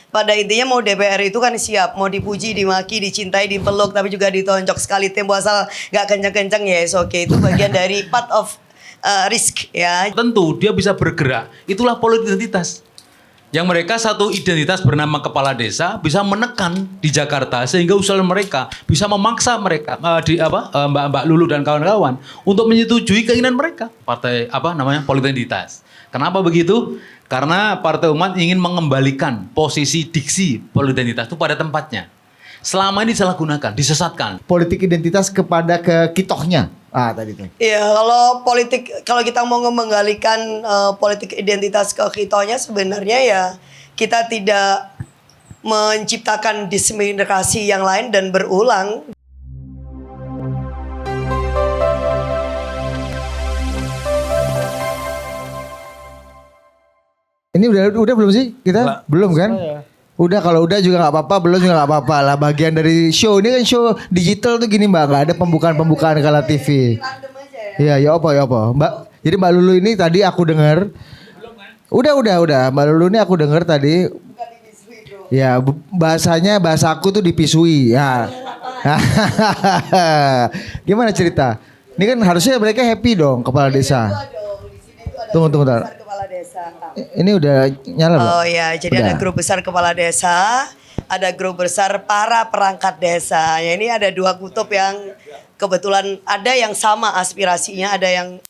pada intinya mau DPR itu kan siap, mau dipuji, dimaki, dicintai, dipeluk, tapi juga ditonjok sekali tempo asal nggak kenceng-kenceng ya, oke. Itu bagian dari part of risk ya. Tentu dia bisa bergerak, itulah politik identitas. Yang mereka satu identitas bernama kepala desa bisa menekan di Jakarta sehingga usulan mereka bisa memaksa mereka Mbak Lulu dan kawan-kawan untuk menyetujui keinginan mereka. Partai politik identitas. Kenapa begitu? Karena Partai Umat ingin mengembalikan posisi diksi politik identitas itu pada tempatnya. Selama ini disalahgunakan, disesatkan. Politik identitas kepada kitohnya. Tadi tuh. Iya, kalau kita mau menggalikan politik identitas ke kitohnya, sebenarnya ya kita tidak menciptakan diskriminasi yang lain dan berulang. Ini udah belum sih kita? Belum kan? Udah, kalau udah juga nggak apa-apa, belum juga nggak apa-apa lah. Bagian dari show ini kan show digital tuh gini Mbak, nggak ada pembukaan Kala TV. Iya, ya apa Mbak. Jadi Mbak Lulu ini tadi aku dengar. Udah. Mbak Lulu ini aku dengar tadi. Ya, bahasa aku tuh dipisui. Ya. Gimana cerita? Ini kan harusnya mereka happy dong, kepala desa. Tunggu. Ini udah nyala belum? Oh ya, jadi ada grup besar kepala desa, ada grup besar para perangkat desa. Ya, ini ada dua kutub yang kebetulan ada yang sama aspirasinya, ada yang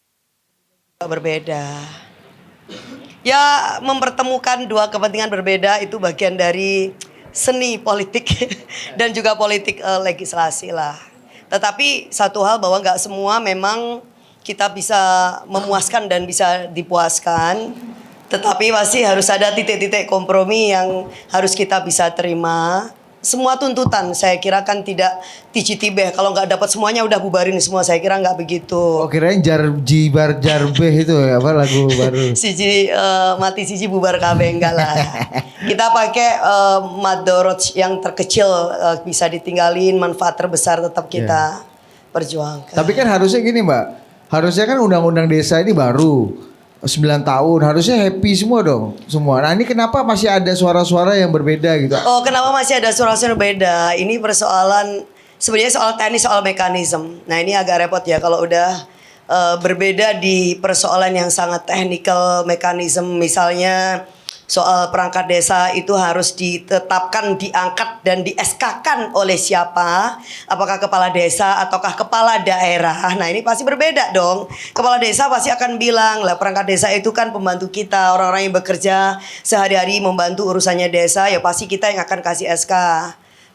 berbeda. Ya, mempertemukan dua kepentingan berbeda itu bagian dari seni politik dan juga politik legislasi lah. Tetapi satu hal bahwa nggak semua memang kita bisa memuaskan dan bisa dipuaskan. Tetapi pasti harus ada titik-titik kompromi yang harus kita bisa terima. Semua tuntutan saya kira kan tidak tijitibeh. Kalau nggak dapat semuanya udah bubarin semua. Saya kira nggak begitu. Oh, kirain jibar jarbeh itu ya, apa lagu baru? Siji mati siji bubar kabeh, enggak lah. Kita pakai madorot yang terkecil bisa ditinggalin, manfaat terbesar tetap kita perjuangkan. Tapi kan harusnya gini Mbak. Harusnya kan undang-undang desa ini baru 9 tahun, harusnya happy semua dong, semua. Nah ini kenapa masih ada suara-suara yang berbeda gitu? Oh, kenapa masih ada suara-suara berbeda? Ini persoalan, sebenarnya soal teknis, soal mekanisme. Nah ini agak repot ya kalau udah berbeda di persoalan yang sangat teknikal, mekanisme. Misalnya soal perangkat desa itu harus ditetapkan, diangkat dan di SK-kan oleh siapa? Apakah kepala desa ataukah kepala daerah? Nah ini pasti berbeda dong. Kepala desa pasti akan bilang, lah perangkat desa itu kan pembantu kita, orang-orang yang bekerja sehari-hari membantu urusannya desa, ya pasti kita yang akan kasih SK.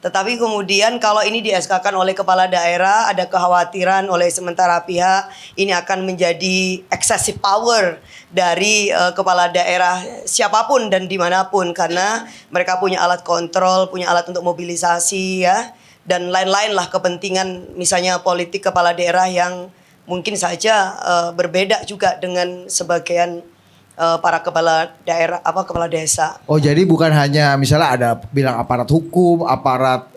Tetapi kemudian kalau ini di SK-kan oleh kepala daerah, ada kekhawatiran oleh sementara pihak ini akan menjadi excessive power dari kepala daerah siapapun dan dimanapun, karena mereka punya alat kontrol, punya alat untuk mobilisasi ya, dan lain-lain lah kepentingan misalnya politik kepala daerah yang mungkin saja berbeda juga dengan sebagian para kepala daerah kepala desa. Oh jadi bukan hanya misalnya ada bilang aparat hukum, aparat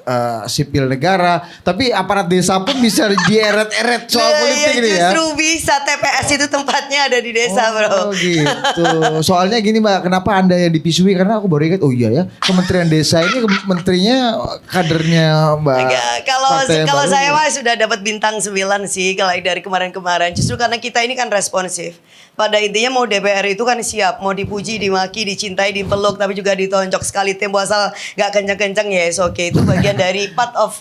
sipil negara, tapi aparat desa pun bisa dieret-eret soal politik ini ya. Justru bisa, TPS itu tempatnya ada di desa bro. Oh gitu. Soalnya gini Mbak, kenapa Anda yang dipisui? Karena aku baru ingat, oh iya ya, Kementerian Desa ini menterinya kadernya Mbak. Kalau saya mah sudah dapat bintang 9 sih kalau dari kemarin-kemarin. Justru karena kita ini kan responsif. Pada intinya mau DPR itu kan siap, mau dipuji, dimaki, dicintai, dipeluk, tapi juga ditonjok sekali tempo asal nggak kenceng-kenceng ya, oke. Itu bagian dari part of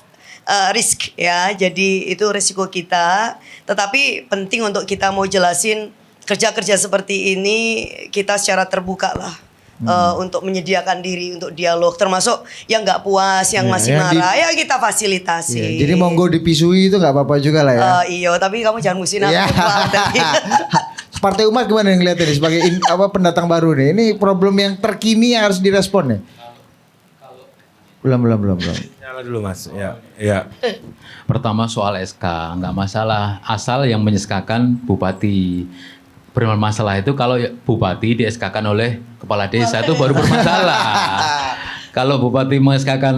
risk ya. Jadi itu risiko kita. Tetapi penting untuk kita mau jelasin kerja-kerja seperti ini kita secara terbuka lah. Untuk menyediakan diri untuk dialog, termasuk yang nggak puas, yang masih marah, ya kita fasilitasi. Jadi monggo dipisui itu nggak apa-apa juga lah ya. Iya, tapi kamu jangan musim aku. Partai Umat gimana yang ngeliatnya nih sebagai pendatang baru nih? Ini problem yang terkini yang harus direspon nih. Belum. Nyala dulu Mas. Ya. Pertama soal SK, nggak masalah. Asal yang menyeskakan bupati. Bermasalah itu kalau bupati di-SK-kan oleh kepala desa itu baru bermasalah. Kalau bupati mengeskakan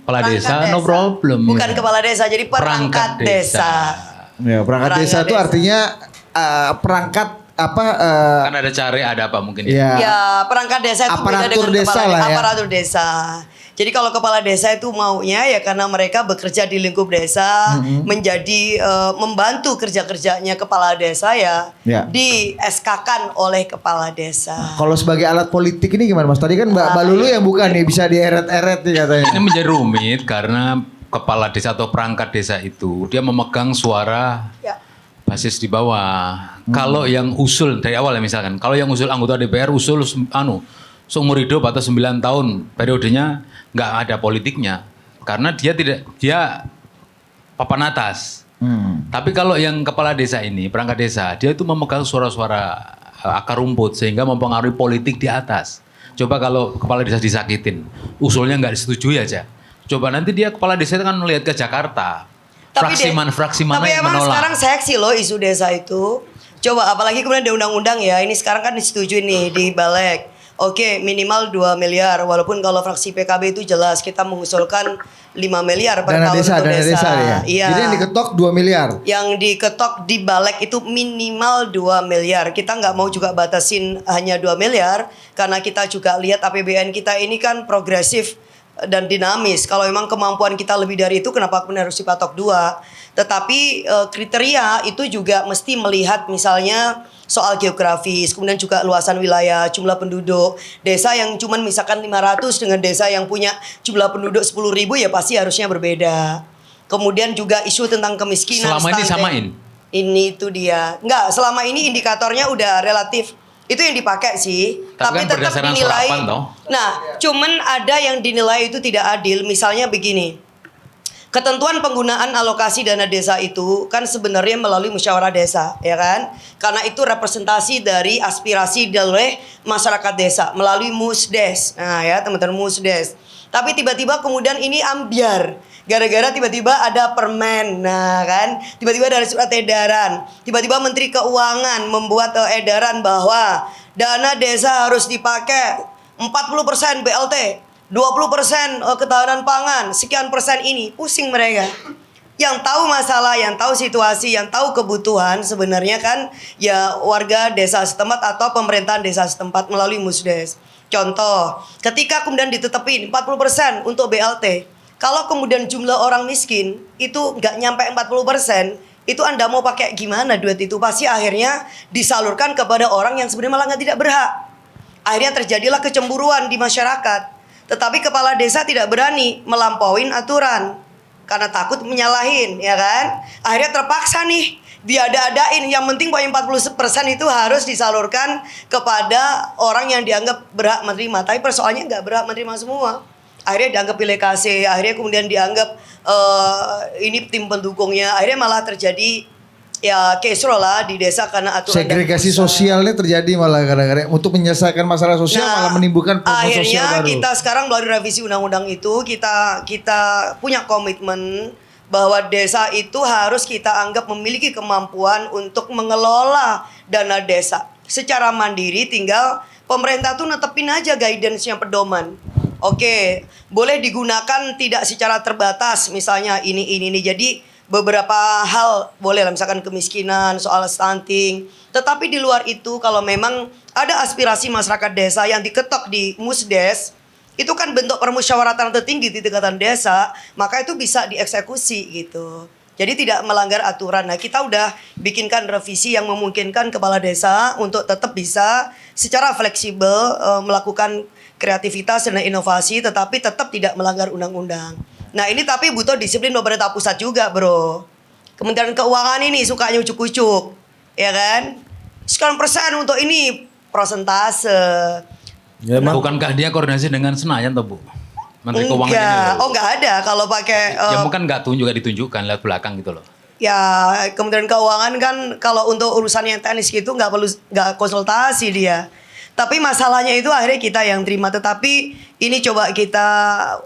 kepala desa, no problem. Bukan kepala desa, jadi perangkat desa. Ya, perangkat desa itu artinya perangkat Kan ada cara, ada apa mungkin ya? ya Ya, perangkat desa itu beda Aparatur dengan desa kepala lah ya. aparatur desa. Jadi kalau kepala desa itu maunya ya karena mereka bekerja di lingkup desa, menjadi membantu kerja-kerjanya kepala desa ya, Ya. di SK-kan oleh kepala desa. kalau sebagai alat politik ini gimana Mas? Tadi kan Mbak Lulu yang bukan nih bisa dieret-eret nih katanya. Ini menjadi rumit karena kepala desa atau perangkat desa itu dia memegang suara Ya. basis di bawah. Kalau yang usul dari awal ya misalkan, kalau yang usul anggota DPR usul seumur hidup atau 9 tahun periodenya nggak ada politiknya karena dia papan atas. Tapi kalau yang kepala desa ini, perangkat desa, dia itu memegang suara-suara akar rumput sehingga mempengaruhi politik di atas. Coba kalau kepala desa disakitin, usulnya nggak disetujui aja. Coba nanti dia kepala desa itu kan melihat ke Jakarta. Fraksi mana tapi yang emang menolak. sekarang seksi loh isu desa itu. Coba apalagi kemudian ada undang-undang ya. Ini sekarang kan disetujui nih di Balik. Oke, minimal 2 miliar. Walaupun kalau fraksi PKB itu jelas kita mengusulkan 5 miliar per Dana tahun desa, untuk dana desa ya. Iya. Jadi yang diketok 2 miliar. Yang diketok di Balik itu minimal 2 miliar. Kita nggak mau juga batasin hanya 2 miliar. Karena kita juga lihat APBN kita ini kan progresif dan dinamis. Kalau memang kemampuan kita lebih dari itu, kenapa kemudian harus dipatok 2? Tetapi kriteria itu juga mesti melihat misalnya soal geografis, kemudian juga luasan wilayah, jumlah penduduk. Desa yang cuman misalkan 500 dengan desa yang punya jumlah penduduk 10.000 ya pasti harusnya berbeda. Kemudian juga isu tentang kemiskinan. Selama ini stunting. samain? Ini itu dia. Enggak, selama ini indikatornya udah relatif. Itu yang dipakai sih. Tapi kan tetap berdasarkan dinilai. serapan toh. Nah, cuman ada yang dinilai itu tidak adil. Misalnya begini. Ketentuan penggunaan alokasi dana desa itu kan sebenarnya melalui musyawarah desa, ya kan? Karena itu representasi dari aspirasi dari masyarakat desa melalui Musdes. Nah, ya teman-teman Musdes. Tapi tiba-tiba kemudian ini ambiar. Gara-gara tiba-tiba ada permen. Nah, kan? Tiba-tiba ada surat edaran. Tiba-tiba Menteri Keuangan membuat edaran bahwa dana desa harus dipakai 40% BLT. 20% ketahanan pangan, sekian persen ini, pusing mereka. Yang tahu masalah, yang tahu situasi, yang tahu kebutuhan sebenarnya kan ya warga desa setempat atau pemerintahan desa setempat melalui Musdes. Contoh, ketika kemudian ditetapin 40% untuk BLT, kalau kemudian jumlah orang miskin itu nggak nyampe 40%, itu Anda mau pakai gimana duit itu? Pasti akhirnya disalurkan kepada orang yang sebenarnya malah tidak berhak. Akhirnya terjadilah kecemburuan di masyarakat. Tetapi kepala desa tidak berani melampauin aturan karena takut menyalahin, ya kan? Akhirnya terpaksa nih diada-adain. Yang penting poin 40% itu harus disalurkan kepada orang yang dianggap berhak menerima. Tapi persoalannya nggak berhak menerima semua. Akhirnya dianggap pilih kasih. Akhirnya kemudian dianggap ini tim pendukungnya. Akhirnya malah terjadi ya kisruh lah di desa karena aturan Segregasi sosialnya terjadi malah kadang-kadang untuk menyelesaikan masalah sosial malah menimbulkan problem sosial akhirnya baru. kita sekarang melalui revisi undang-undang itu kita punya komitmen bahwa desa itu harus kita anggap memiliki kemampuan untuk mengelola dana desa secara mandiri. Tinggal pemerintah tuh netepin aja guidance-nya, pedoman. Oke, boleh digunakan tidak secara terbatas misalnya ini. Jadi beberapa hal boleh lah, misalkan kemiskinan, soal stunting. Tetapi di luar itu kalau memang ada aspirasi masyarakat desa yang diketok di Musdes, itu kan bentuk permusyawaratan tertinggi di tingkatan desa, maka itu bisa dieksekusi gitu. Jadi tidak melanggar aturan. Nah, kita udah bikinkan revisi yang memungkinkan kepala desa untuk tetap bisa secara fleksibel melakukan kreativitas dan inovasi, tetapi tetap tidak melanggar undang-undang. Nah ini tapi butuh disiplin pemerintah pusat juga bro. Kementerian Keuangan ini sukanya ucuk-ucuk, ya kan? Sekian persen untuk ini persentase. Ya, Bukankah dia koordinasi dengan Senayan toh Bu? Menteri Keuangan ini Enggak, loh. oh enggak ada kalau pakai. Ya bukan nggak ditunjukkan lewat belakang gitu loh. Ya Kementerian Keuangan kan kalau untuk urusan yang teknis gitu nggak konsultasi dia. Tapi masalahnya itu akhirnya kita yang terima. Tetapi ini coba kita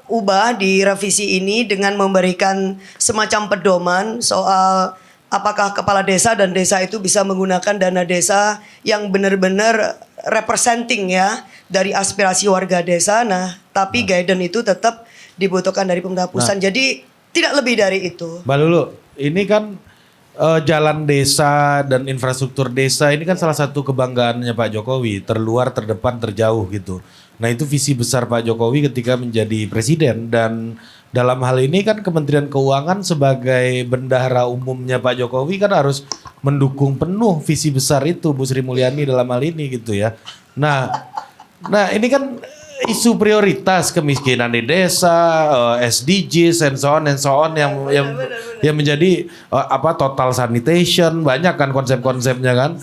ubah di revisi ini dengan memberikan semacam pedoman soal apakah kepala desa dan desa itu bisa menggunakan dana desa yang benar-benar representing ya dari aspirasi warga desa. Nah, tapi guidance itu tetap dibutuhkan dari pemerintah pusat. Jadi tidak lebih dari itu. Mbak Lulu, ini kan jalan desa dan infrastruktur desa ini kan salah satu kebanggaannya Pak Jokowi, terluar, terdepan, terjauh gitu. Nah itu visi besar Pak Jokowi ketika menjadi presiden, dan dalam hal ini kan Kementerian Keuangan sebagai bendahara umumnya Pak Jokowi kan harus mendukung penuh visi besar itu Bu Sri Mulyani dalam hal ini gitu ya. Nah ini kan isu prioritas kemiskinan di desa, SDGs and so on yang menjadi total sanitation, banyak kan konsep-konsepnya kan.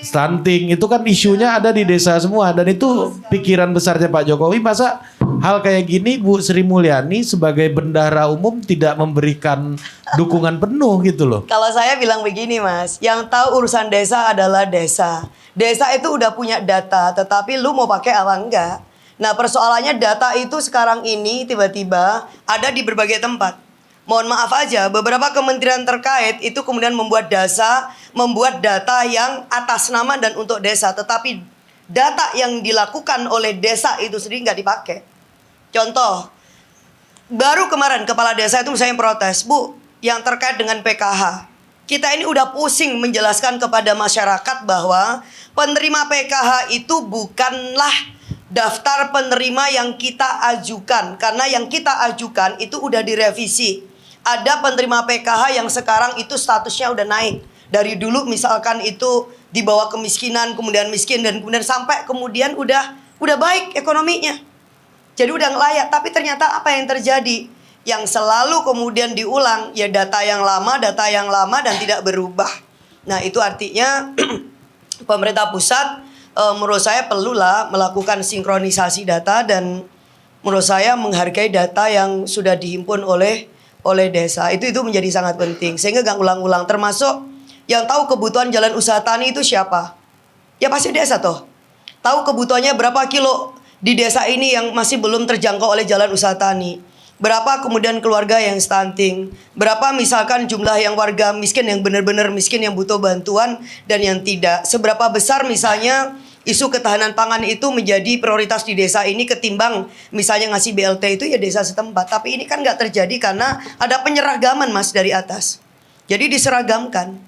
Stunting itu kan isunya ada di desa semua, dan itu pikiran besarnya Pak Jokowi. Masa hal kayak gini Bu Sri Mulyani sebagai bendahara umum tidak memberikan dukungan penuh gitu loh. Kalau saya bilang begini Mas, yang tahu urusan desa adalah desa. Desa itu udah punya data, tetapi lu mau pakai apa enggak? Nah persoalannya data itu sekarang ini tiba-tiba ada di berbagai tempat. Mohon maaf aja, beberapa kementerian terkait itu kemudian membuat data yang atas nama dan untuk desa. Tetapi data yang dilakukan oleh desa itu sendiri nggak dipakai. Contoh, baru kemarin kepala desa itu misalnya protes, Bu, yang terkait dengan PKH. Kita ini udah pusing menjelaskan kepada masyarakat bahwa penerima PKH itu bukanlah daftar penerima yang kita ajukan. Karena yang kita ajukan itu udah direvisi. Ada penerima PKH yang sekarang itu statusnya udah naik. Dari dulu misalkan itu di bawah kemiskinan, kemudian miskin, dan kemudian sampai kemudian udah baik ekonominya. Jadi udah ngelayak. Tapi ternyata apa yang terjadi? Yang selalu kemudian diulang ya data yang lama dan tidak berubah. Nah itu artinya pemerintah pusat menurut saya perlulah melakukan sinkronisasi data, dan menurut saya menghargai data yang sudah dihimpun oleh desa. Itu menjadi sangat penting sehingga gak ulang-ulang. Termasuk yang tahu kebutuhan jalan usaha tani itu siapa? Ya pasti desa toh. Tahu kebutuhannya berapa kilo di desa ini yang masih belum terjangkau oleh jalan usaha tani. Berapa kemudian keluarga yang stunting. Berapa misalkan jumlah yang warga miskin yang benar-benar miskin yang butuh bantuan dan yang tidak. Seberapa besar misalnya isu ketahanan pangan itu menjadi prioritas di desa ini ketimbang misalnya ngasih BLT itu ya desa setempat. Tapi ini kan nggak terjadi karena ada penyeragaman Mas dari atas. Jadi diseragamkan.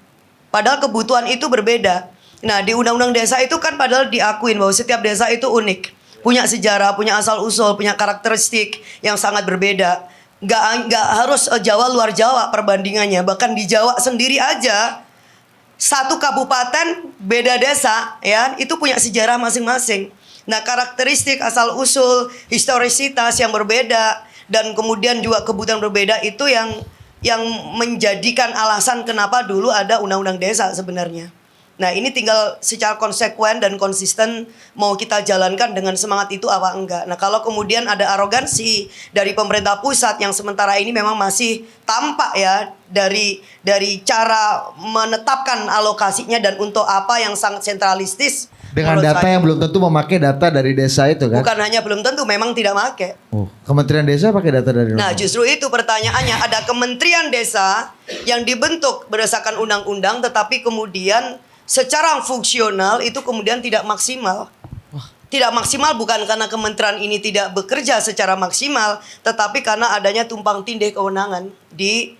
Padahal kebutuhan itu berbeda. Nah di undang-undang desa itu kan padahal diakuin bahwa setiap desa itu unik. Punya sejarah, punya asal-usul, punya karakteristik yang sangat berbeda. Nggak harus Jawa luar Jawa perbandingannya. Bahkan di Jawa sendiri aja satu kabupaten beda desa ya itu punya sejarah masing-masing. Nah karakteristik asal usul historisitas yang berbeda dan kemudian juga kebutuhan berbeda itu yang menjadikan alasan kenapa dulu ada undang-undang desa sebenarnya. Nah ini tinggal secara konsekuen dan konsisten mau kita jalankan dengan semangat itu apa enggak. Nah kalau kemudian ada arogansi dari pemerintah pusat yang sementara ini memang masih tampak ya dari cara menetapkan alokasinya dan untuk apa yang sangat sentralistis. Dengan data yang belum tentu memakai data dari desa itu kan? Bukan hanya belum tentu, memang tidak pakai. Oh, Kementerian Desa pakai data dari Nah justru itu pertanyaannya, ada Kementerian Desa yang dibentuk berdasarkan undang-undang tetapi kemudian secara fungsional itu kemudian tidak maksimal. Tidak maksimal bukan karena kementerian ini tidak bekerja secara maksimal, tetapi karena adanya tumpang tindih kewenangan di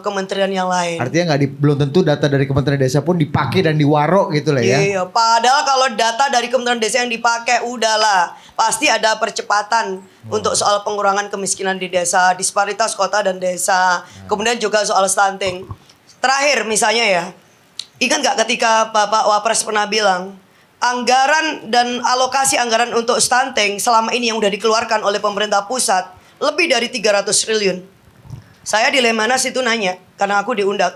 kementerian yang lain. Artinya belum tentu data dari Kementerian Desa pun dipakai dan diwarok gitu lah ya. Iya, padahal kalau data dari Kementerian Desa yang dipakai udahlah pasti ada percepatan untuk soal pengurangan kemiskinan di desa, disparitas kota dan desa, kemudian juga soal stunting. Terakhir misalnya ya, ingat nggak ketika Bapak Wapres pernah bilang anggaran dan alokasi anggaran untuk stunting selama ini yang udah dikeluarkan oleh pemerintah pusat lebih dari 300 triliun. Saya di Lemhanas itu nanya karena aku diundang.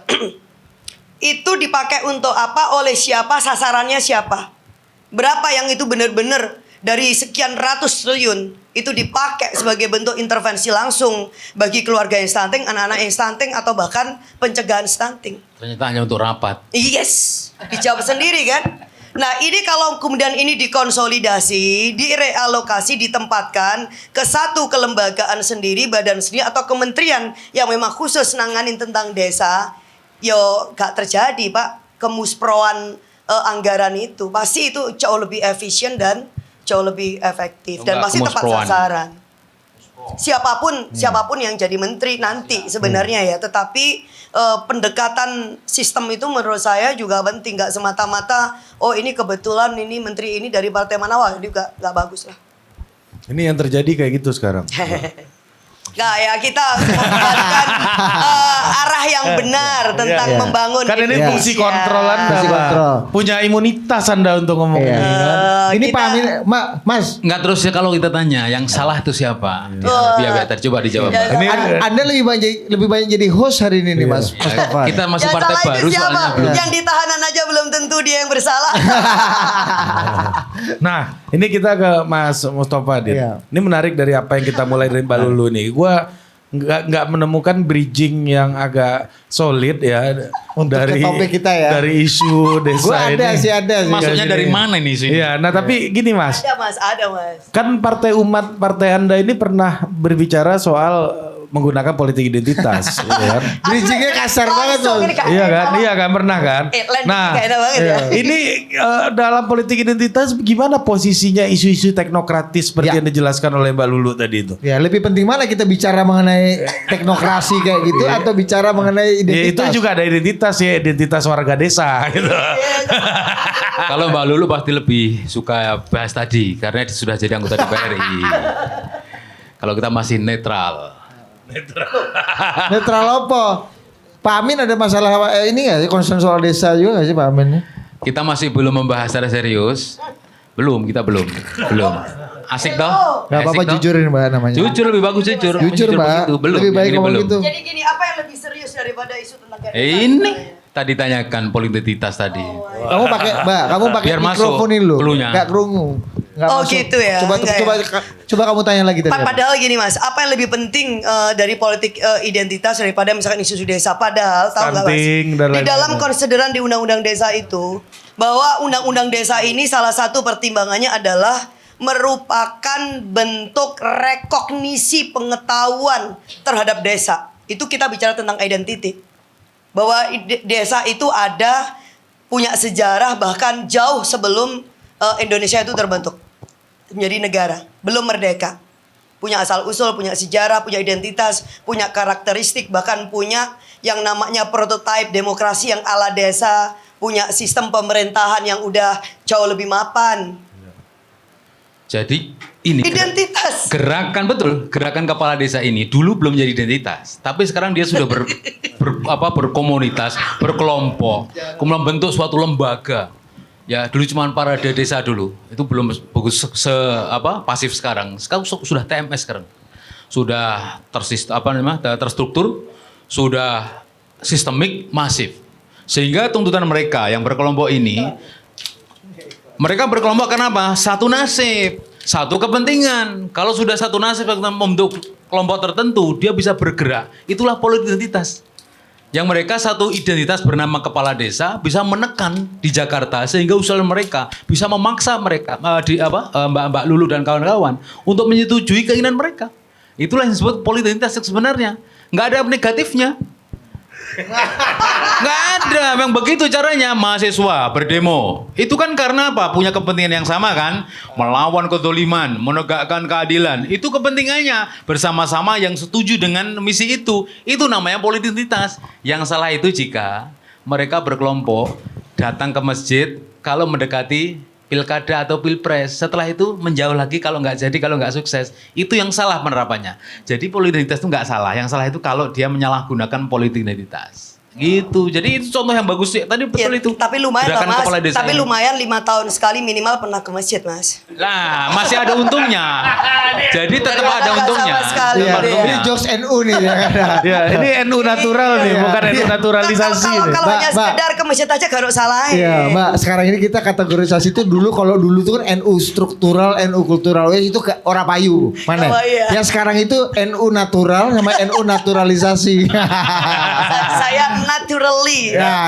Itu dipakai untuk apa, oleh siapa, sasarannya siapa? Berapa yang itu benar-benar dari sekian ratus triliun itu dipakai sebagai bentuk intervensi langsung bagi keluarga yang stunting, anak-anak yang stunting atau bahkan pencegahan stunting. Ternyata hanya untuk rapat. Yes, dijawab sendiri kan. Nah ini kalau kemudian ini dikonsolidasi, direalokasi, ditempatkan ke satu kelembagaan sendiri, badan sendiri atau kementerian yang memang khusus nanganin tentang desa, yo gak terjadi Pak kemusproan anggaran itu. Pasti itu jauh lebih efisien dan jauh lebih efektif dan pasti tepat sasaran. siapapun yang jadi menteri nanti sebenarnya ya. Tetapi pendekatan sistem itu menurut saya juga penting. Nggak semata-mata oh ini kebetulan ini menteri ini dari partai mana, wah juga nggak bagus lah. Ini yang terjadi kayak gitu sekarang. Nah ya kita mengembalikan arah yang benar tentang membangun Kan ini Indonesia. fungsi kontrol Anda, Fungsi Pak. kontrol. Punya imunitas Anda untuk ngomong ini. Ini kita- Pak Amin, Mas. Enggak, terus ya kalau kita tanya yang salah itu siapa? Biar coba dijawab. Ya, Pak. Ini Anda lebih banyak jadi host hari ini nih Mas Mustafa. Kita masih Yang partai salah itu baru siapa? soalnya belum. Yang ditahanan aja belum tentu dia yang bersalah. Nah, ini kita ke Mas Mustafa, Dit. Iya. Ini menarik dari apa yang kita mulai dari Mbak Lulu nih. Gua nggak menemukan bridging yang agak solid ya Untuk ke topik kita ya. dari isu desa Gue ada ini. sih. Masuknya Gini. dari mana ini sih? Iya, nah tapi gini Mas, Ada mas. kan partai Anda ini pernah berbicara soal menggunakan politik identitas, gitu kan? Bridgingnya kasar banget Langsung tuh. ini kayak Iya kan, apa? iya kan pernah kan. Landing Nah, kayak enak banget ya. ini dalam politik identitas gimana posisinya isu-isu teknokratis seperti Ya. yang dijelaskan oleh Mbak Lulu tadi itu? Ya lebih penting mana kita bicara mengenai teknokrasi kayak gitu atau bicara mengenai Ya, itu identitas. juga ada identitas ya, identitas warga desa gitu. Kalau Mbak Lulu pasti lebih suka bahas tadi karena sudah jadi anggota DPR RI. Kalau kita masih netral. Netral apa? Pak Amin ada masalah ini nggak sih concern soal desa juga nggak sih Pak Amin? Kita masih belum membahas secara serius. Belum. Asik toh? Gak apa-apa Asik toh? jujurin Mbak namanya. Jujur lebih bagus jujur. Jujur Mbak. begitu. Belum. Lebih baik yang ini ngomong belum. gitu. Jadi gini, apa yang lebih serius daripada isu tentang kehidupan? Ini tadi tanyakan polititas tadi. Kamu pakai Mbak, kamu pakai Biar masuk mikrofon ini loh. cluenya. Gak kerungu. Nggak Oh, masuk. gitu ya? Coba Enggak coba ya? coba kamu tanya lagi tadi. Padahal gini mas, apa yang lebih penting dari politik identitas daripada misalkan isu desa? Padahal tahu nggak mas? Stunting dan Di lain-lain. dalam konsideran di undang-undang desa itu bahwa undang-undang desa ini salah satu pertimbangannya adalah merupakan bentuk rekognisi pengetahuan terhadap desa. Itu kita bicara tentang identity. Bahwa desa itu ada punya sejarah bahkan jauh sebelum Indonesia itu terbentuk menjadi negara, belum merdeka. Punya asal usul, punya sejarah, punya identitas, punya karakteristik, bahkan punya yang namanya prototipe demokrasi yang ala desa, punya sistem pemerintahan yang udah jauh lebih mapan. Jadi ini Identitas. gerakan kepala desa ini dulu belum jadi identitas, tapi sekarang dia sudah berkomunitas, berkelompok, kemudian bentuk suatu lembaga. Ya dulu cuma para desa dulu, itu belum bagus pasif sekarang. Sekarang sudah TMS sekarang, sudah terstruktur, sudah sistemik, masif. Sehingga tuntutan mereka yang berkelompok ini, mereka berkelompok karena apa? Satu nasib, satu kepentingan. Kalau sudah satu nasib membentuk kelompok tertentu, dia bisa bergerak. Itulah politik identitas. Yang mereka satu identitas bernama kepala desa bisa menekan di Jakarta sehingga usulan mereka bisa memaksa mereka Mbak Lulu dan kawan-kawan untuk menyetujui keinginan mereka. Itulah yang disebut politik identitas sebenarnya. Nggak ada negatifnya. Nggak ada, memang begitu caranya mahasiswa berdemo. Itu kan karena apa? Punya kepentingan yang sama kan? Melawan kezaliman, menegakkan keadilan. Itu kepentingannya bersama-sama yang setuju dengan misi itu. Itu namanya politik identitas. Yang salah itu jika mereka berkelompok datang ke masjid kalau mendekati pilkada atau pilpres. Setelah itu menjauh lagi kalau nggak jadi, kalau nggak sukses. Itu yang salah penerapannya. Jadi politik identitas itu nggak salah. Yang salah itu kalau dia menyalahgunakan politik identitas. Gitu. Jadi itu contoh yang bagus sih. Tadi betul Ya, itu. tapi lumayan lah Gerakan mas. kepala desa Tapi ini. lumayan 5 tahun sekali minimal pernah ke masjid mas. Nah, masih ada untungnya. Jadi tetap Daripada ada nggak untungnya. sama sekali. Iya, Tetap ada Iya. ini untungnya. jokes NU nih ya kan. Ya, ini NU natural nih, Iya. bukan NU naturalisasi nih. Kalau Mbak, hanya Mbak. sekedar ke masjid aja gak ada salah. Iya, Mbak. Sekarang ini kita kategorisasi itu dulu kalau dulu itu kan NU struktural, NU kultural, itu ke ora payu. Mana? Oh, iya. Yang sekarang itu NU natural sama NU naturalisasi. Saya naturally. Ya,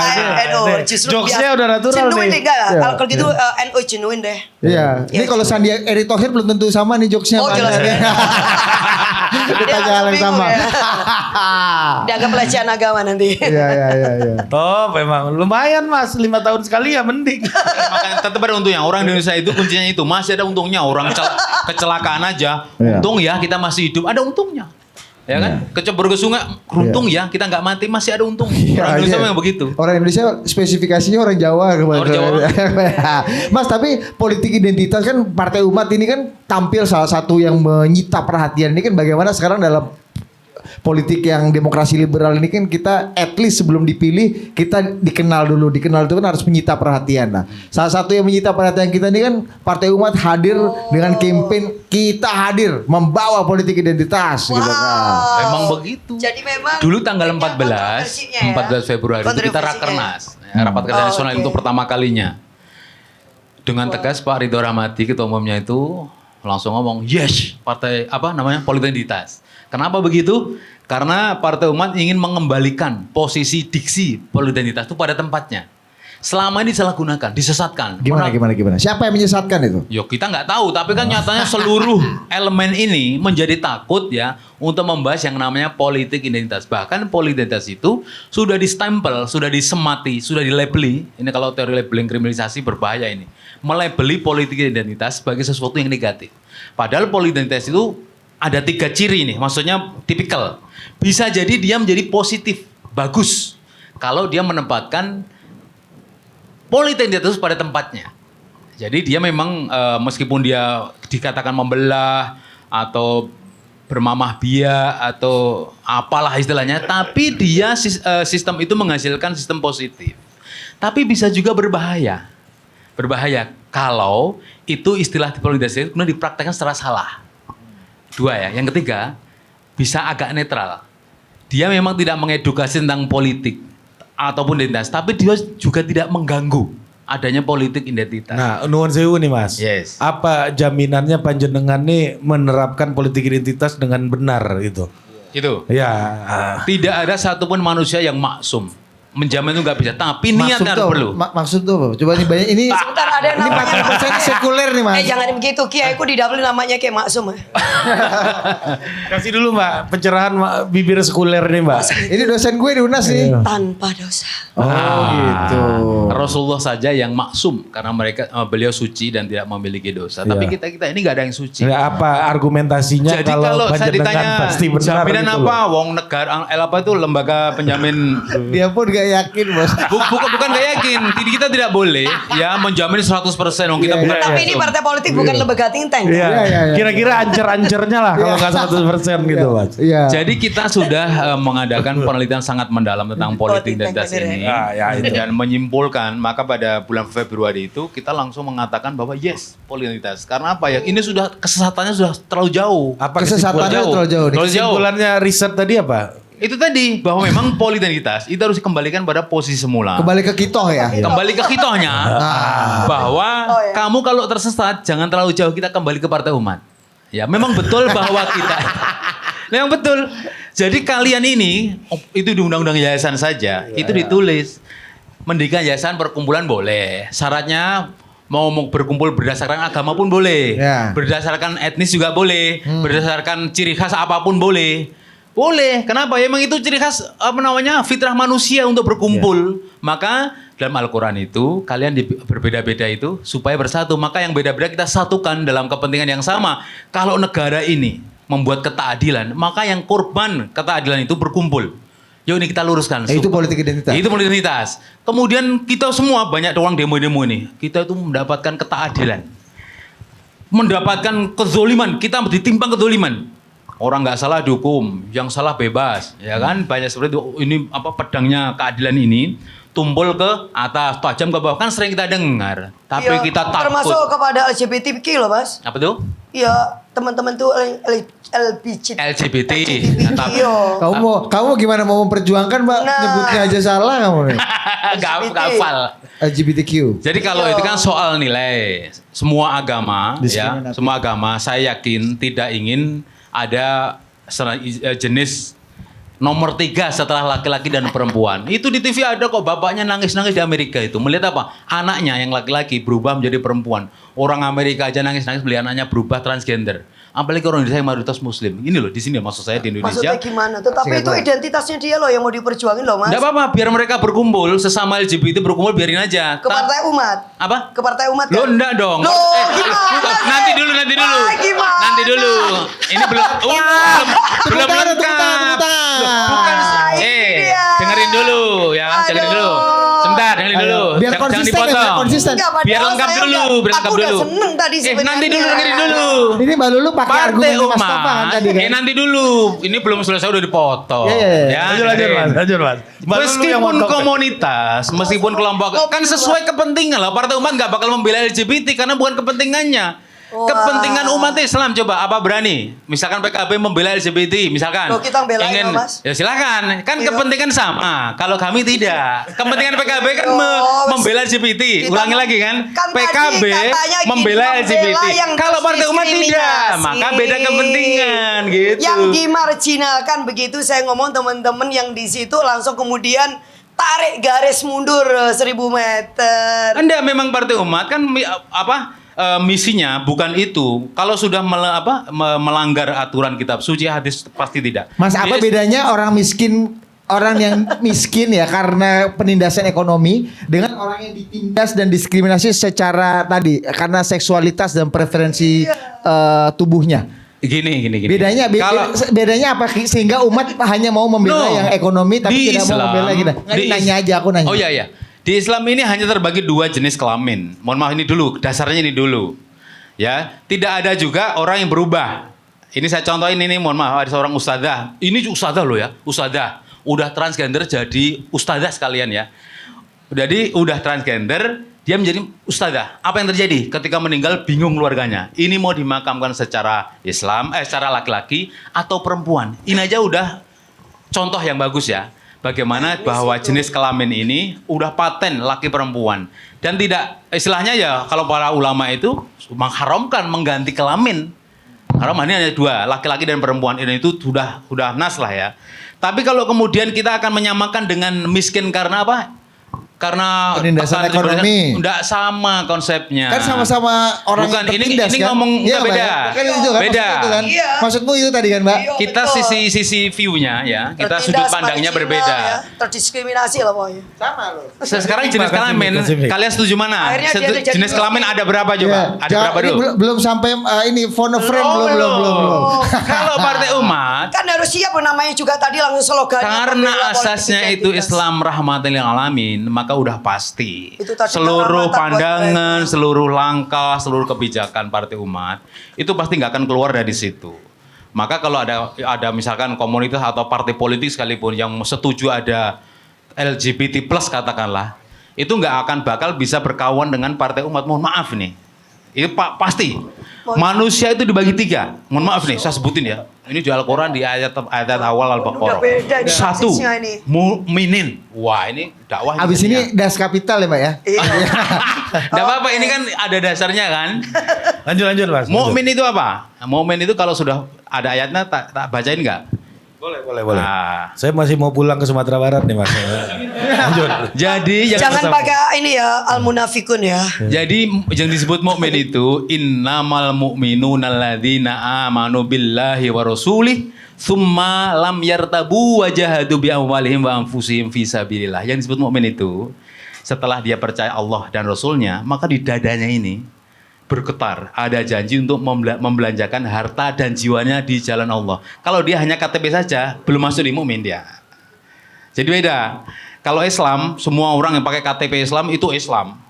NU justru Jokesnya biasa. udah natural Genuine nih. enggak lah. Ya, Kalau gitu NU genuine deh. Iya. Ini kalau Sandiaga Erick Thohir belum tentu sama nih jokesnya. Oh, Mana jelas. nih? kita Dia hal yang bingung sama. ya. Dianggap pelecehan agama nanti. Iya, iya, iya, iya. Oh, memang lumayan Mas, 5 tahun sekali ya mending. Makanya tetap ada untungnya. Orang Indonesia itu kuncinya itu masih ada untungnya. Orang kecelakaan aja, Iya. untung ya kita masih hidup, ada untungnya. Ya kan? Kecebur ke sungai, beruntung ya kita nggak mati, masih ada untung. Orang Indonesia iya. memang begitu. Orang Indonesia spesifikasinya orang Jawa. Orang Jawa. Mas, tapi politik identitas kan Partai Umat ini kan tampil salah satu yang menyita perhatian. Ini kan bagaimana sekarang dalam politik yang demokrasi liberal ini kan kita at least sebelum dipilih kita dikenal dulu. Dikenal itu kan harus menyita perhatian. Nah, salah satu yang menyita perhatian kita ini kan Partai Umat hadir dengan campaign kita hadir membawa politik identitas gitu kan. Memang begitu. Jadi memang Dulu tanggal ini kontroversinya ya. 14 Februari itu kita Kontroversinya. rakernas. Rapat kerja nasional oke. untuk pertama kalinya. Dengan tegas Pak Ridho Rahmati ketua umumnya itu langsung ngomong, yes, partai apa namanya politik identitas. Kenapa begitu? Karena Partai Umat ingin mengembalikan posisi diksi politik identitas itu pada tempatnya. Selama ini disalahgunakan, disesatkan. Gimana? Siapa yang menyesatkan itu? Yo kita nggak tahu, tapi kan nyatanya seluruh elemen ini menjadi takut ya untuk membahas yang namanya politik identitas. Bahkan politik identitas itu sudah distempel, sudah disemati, sudah dilabeli. Ini kalau teori labeling kriminalisasi berbahaya ini. Melabeli politik identitas sebagai sesuatu yang negatif. Padahal politik identitas itu ada 3 ciri nih, maksudnya tipikal. Bisa jadi dia menjadi positif, bagus. Kalau dia menempatkan politik identitas pada tempatnya. Jadi dia memang meskipun dia dikatakan membelah atau bermamah biak atau apalah istilahnya, tapi dia sistem itu menghasilkan sistem positif. Tapi bisa juga berbahaya. Berbahaya kalau itu istilah politik kemudian dipraktekkan secara salah. 2 ya. Yang ketiga, bisa agak netral. Dia memang tidak mengedukasi tentang politik ataupun identitas, tapi dia juga tidak mengganggu adanya politik identitas. Nah, nuwun sewu nih Mas. Yes. Apa jaminannya panjenengan nih menerapkan politik identitas dengan benar gitu? Itu. Ya. Tidak ada satupun manusia yang maksum. Menjamin itu nggak bisa, tapi niatnya harus perlu. Maksud tuh apa? Coba nih banyak ini. Sebentar, ada yang Ini namanya 40% sekuler nih Mas. jangan begitu, Kiaiku di Dublin namanya Kiai Maksum. Kasih dulu Mbak pencerahan bibir sekuler nih Mbak. Ini dosen gue di UNAS nih. Tanpa dosa. Oh gitu. Rasulullah saja yang maksum karena beliau suci dan tidak memiliki dosa. Tapi Iya. kita ini nggak ada yang suci. Ya, apa argumentasinya Jadi kalau kalau saya panjenengan ditanya pasti benar jaminan gitu apa, loh. wong negara apa itu lembaga penjamin Dia pun gak yakin bos. bukan gak yakin. Kita tidak boleh ya menjamin 100% wong kita Iya, bukan. iya. Tapi ini partai politik bukan lembaga think tank. Iya. Iya. Kira-kira ancer-ancernya lah kalau nggak 100% gitu Mas. Iya. Jadi kita sudah mengadakan penelitian sangat mendalam tentang politik identitas bener ini ya, itu. dan menyimpulkan, maka pada bulan Februari itu kita langsung mengatakan bahwa yes politik identitas. Karena apa ya? Ini sudah kesesatannya sudah terlalu jauh. Apa Kesesatannya jauh. terlalu jauh nih. Terlalu jauh. kesimpulannya riset tadi apa? Itu tadi bahwa memang politik identitas itu harus dikembalikan pada posisi semula. Kembali ke kitoh ya. Kembali ke kitohnya bahwa Oh, ya. kamu kalau tersesat jangan terlalu jauh, kita kembali ke Partai Umat. Ya memang betul bahwa kita memang betul. Jadi kalian ini itu di undang-undang yayasan saja itu ditulis mendirikan yayasan perkumpulan boleh. Syaratnya mau berkumpul berdasarkan agama pun boleh. Ya. Berdasarkan etnis juga boleh. Berdasarkan ciri khas apapun boleh. Boleh. Kenapa? Ya memang itu ciri khas fitrah manusia untuk berkumpul. Maka dalam Al-Quran itu kalian berbeda-beda itu supaya bersatu. Maka yang beda-beda kita satukan dalam kepentingan yang sama. Kalau negara ini membuat keadilan, maka yang korban keadilan itu berkumpul. Yuk ini kita luruskan. Itu politik identitas. Itu politik identitas. Kemudian kita semua banyak orang demo-demo ini. Kita itu mendapatkan keadilan. Mendapatkan kezoliman. Kita ditimpang kezoliman. Orang nggak salah dihukum, yang salah bebas, ya kan? Banyak seperti itu. Ini pedangnya keadilan ini tumpul ke atas, tajam ke bawah, kan sering kita dengar. Tapi Iya, kita takut. termasuk kepada LGBTQ loh Mas. Apa tuh? Iya, teman-teman tuh LGBT. LGBT. Iya. Kamu gimana mau memperjuangkan Mbak? Nah. Nyebutnya aja salah kamu nih. Gak LGBT. hafal. LGBTQ. Jadi kalau Iya. itu kan soal nilai, semua agama, ya, Diskriminatif. semua agama, saya yakin tidak ingin ada jenis nomor 3 setelah laki-laki dan perempuan. Itu di TV ada kok, bapaknya nangis-nangis di Amerika itu. Melihat apa? Anaknya yang laki-laki berubah menjadi perempuan. Orang Amerika aja nangis-nangis melihat anaknya berubah transgender. Apalagi orang Indonesia yang mayoritas Muslim. Ini loh di sini maksud saya di Indonesia. Maksudnya gimana? Tetapi Singkat itu Pak. identitasnya dia loh yang mau diperjuangin loh Mas. Enggak apa-apa, biar mereka berkumpul sesama LGBT berkumpul biarin aja. Ke partai umat. Apa? Ke partai umat Lo kan? enggak dong. Loh, gimana? Nanti dulu. Wah, gimana? Nanti dulu. Ini belum belum tangan, lengkap. tepuk tangan. Loh, bukan. Ah, ini dia. Dengerin dulu ya, dengerin dulu. Sebentar, dengerin dulu. Biar Jangan konsisten ya, dipotong. biar konsisten. Enggak, padahal Biar lengkap saya dulu, udah- biar lengkap aku udah dulu. seneng tadi sebenarnya. Nanti dulu, dengerin dulu. Ini Mbak Lulu pakai Partai argumen Mas Umat, Taufan kan tadi kan. nanti dulu. Ini belum selesai udah dipotong. Iya, iya, iya. Lanjut dengerin. Mas. Mbak Lulu yang Meskipun montok. komunitas, meskipun kelompok, kan sesuai kepentingan lah. Partai Umat nggak bakal membela LGBT karena bukan kepentingannya. Wah. Kepentingan umat Islam coba apa berani? Misalkan PKB membela LGBT, misalkan. Loh, kita belain loh, Mas. Ya silakan, kan Iya. kepentingan sama. Kalau kami tidak, kepentingan PKB kan Oh, membela LGBT. kita- Ulangi lagi kan, kan tadi PKB katanya gini, membela LGBT. yang Kalau Partai Umat tidak, terdiskriminasi. maka beda kepentingan gitu. Yang dimarginalkan begitu saya ngomong teman-teman yang di situ langsung kemudian tarik garis mundur 1000 meter. Anda memang Partai Umat kan misinya bukan itu. Kalau sudah melanggar aturan kitab suci hadis pasti tidak. Mas, apa Jadi, bedanya orang yang miskin ya karena penindasan ekonomi dengan orang yang ditindas dan diskriminasi secara tadi karena seksualitas dan preferensi tubuhnya. Gini. Bedanya apa sehingga umat hanya mau membela No. yang ekonomi tapi Di tidak mau Islam, membela kita. di Nanya aja aku nanya. Oh iya. Di Islam ini hanya terbagi 2 jenis kelamin. Mohon maaf ini dulu, dasarnya ini dulu. Ya, tidak ada juga orang yang berubah. Ini saya contohin ini, mohon maaf ada seorang ustadzah. Ini ustadzah loh ya, ustadzah. Udah transgender jadi ustadzah sekalian ya. Jadi udah transgender, dia menjadi ustadzah. Apa yang terjadi? Ketika meninggal bingung keluarganya. Ini mau dimakamkan secara Islam, secara laki-laki atau perempuan. Ini aja udah contoh yang bagus ya. Bagaimana bahwa jenis kelamin ini udah paten laki perempuan. Dan tidak, istilahnya ya kalau para ulama itu mengharamkan mengganti kelamin. Haram ini hanya 2, laki-laki dan perempuan. Ini itu sudah nas lah ya. Tapi kalau kemudian kita akan menyamakan dengan miskin karena apa? Karena Penindasan ekonomi. Enggak sama konsepnya. Kan sama-sama orang Bukan, yang ini tertindas kan? ngomong Iya, beda. Mbak, ya? Kan itu kan, Beda. maksudnya itu kan? Iya. Maksudmu itu tadi kan, Mbak? Iya. Kita Betul. sisi view-nya ya, kita Tertindas, sudut pandangnya marginal, berbeda. ya. Terdiskriminasi lah pokoknya. Sama loh. Sekarang jenis Makasih, kelamin, makasih. kalian setuju mana? Akhirnya dia jadi Jenis kelamin ada berapa coba? Iya. Ada Jangan- berapa ini dulu? belum sampai ini phone a friend belum. Kalau Partai Umat, Kan harus siap namanya juga tadi langsung slogan. karena asasnya itu Islam rahmatan lil alamin, maka udah pasti Itu tadi seluruh rahmatan buat pandangan, seluruh langkah, seluruh kebijakan Partai Umat itu pasti nggak akan keluar dari situ. Maka kalau ada misalkan komunitas atau partai politik sekalipun yang setuju ada LGBT plus katakanlah, itu nggak akan bakal bisa berkawan dengan Partai Umat. Mohon maaf nih, itu pasti. Manusia itu dibagi 3. Mohon maaf nih, saya sebutin ya. Ini di Al-Quran di ayat awal Al-Baqarah. Udah beda nih 1, basisnya ini. mukminin. Wah ini dakwah. Abis ini das kapital ya, Mbak ya? Iya. Nggak apa-apa, ini kan ada dasarnya kan. Lanjut Mas. Mukmin itu apa? Mukmin itu kalau sudah ada ayatnya tak bacain nggak? Boleh. Nah, Saya masih mau pulang ke Sumatera Barat nih Mas. Lanjut. jadi Jangan pakai ini ya al-munafikun ya. Jadi yang disebut mukmin itu innamal mu'minuna alladzina amanu billahi wa rasulih tsumma lam yartabu wa jahadu bi amwalihim wa anfusihim fi sabilillah. Yang disebut mukmin itu setelah dia percaya Allah dan Rasulnya, maka di dadanya ini bergetar, ada janji untuk membelanjakan harta dan jiwanya di jalan Allah. Kalau dia hanya KTP saja, belum masuk di mukmin dia. Jadi beda. Kalau Islam, semua orang yang pakai KTP Islam itu Islam.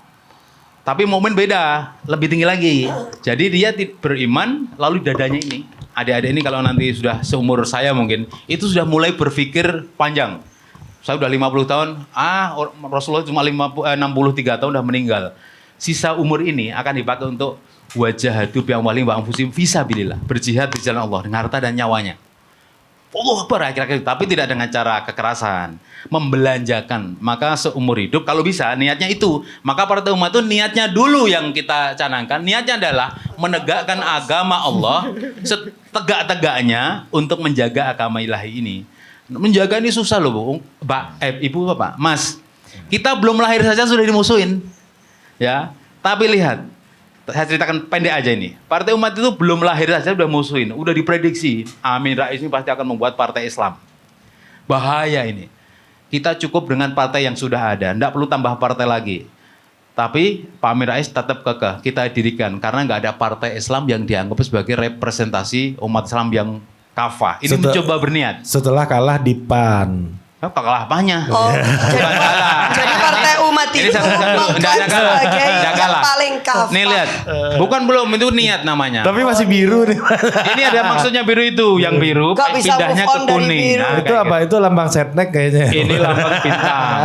Tapi mukmin beda, lebih tinggi lagi. Jadi dia beriman, lalu dadanya ini. Adik-adik ini kalau nanti sudah seumur saya mungkin, itu sudah mulai berpikir panjang. Saya udah 50 tahun, Rasulullah cuma 63 tahun udah meninggal. Sisa umur ini akan dipakai untuk wajahadu bi amwalihim wa anfusihim fisabilillah, berjihad di jalan Allah dengan harta dan nyawanya. Allah Akbar akhir-akhir, tapi tidak dengan cara kekerasan, membelanjakan. Maka seumur hidup kalau bisa niatnya itu. Maka Partai Umat itu niatnya dulu yang kita canangkan, niatnya adalah menegakkan agama Allah setegak-tegaknya untuk menjaga agama ilahi ini. Menjaga ini susah loh, Bu. Ibu Bapak, Mas. Kita belum lahir saja sudah dimusuhin. Ya, tapi lihat saya ceritakan pendek aja ini. Partai Umat itu belum lahir saja udah musuhin, udah diprediksi Amin Rais ini pasti akan membuat partai Islam. Bahaya ini. Kita cukup dengan partai yang sudah ada, enggak perlu tambah partai lagi. Tapi Pak Amin Rais tetap kekeh kita dirikan karena nggak ada partai Islam yang dianggap sebagai representasi umat Islam yang kafah. Ini mencoba berniat. Setelah kalah di PAN. Apa kalah apanya? Oh, Bukan kalah. jadi partai umat Ini itu enggak mengklaim kalah. sebagai Enggak yang kalah. paling kafah. Nih lihat. Bukan belum itu niat namanya. Tapi masih biru nih. Ini ada maksudnya biru itu, yang biru Kok bisa pindahnya move ke on dari kuning. biru? Nah, Itu kayak apa? Itu lambang setnek kayaknya. gitu. Ini lambang bintang.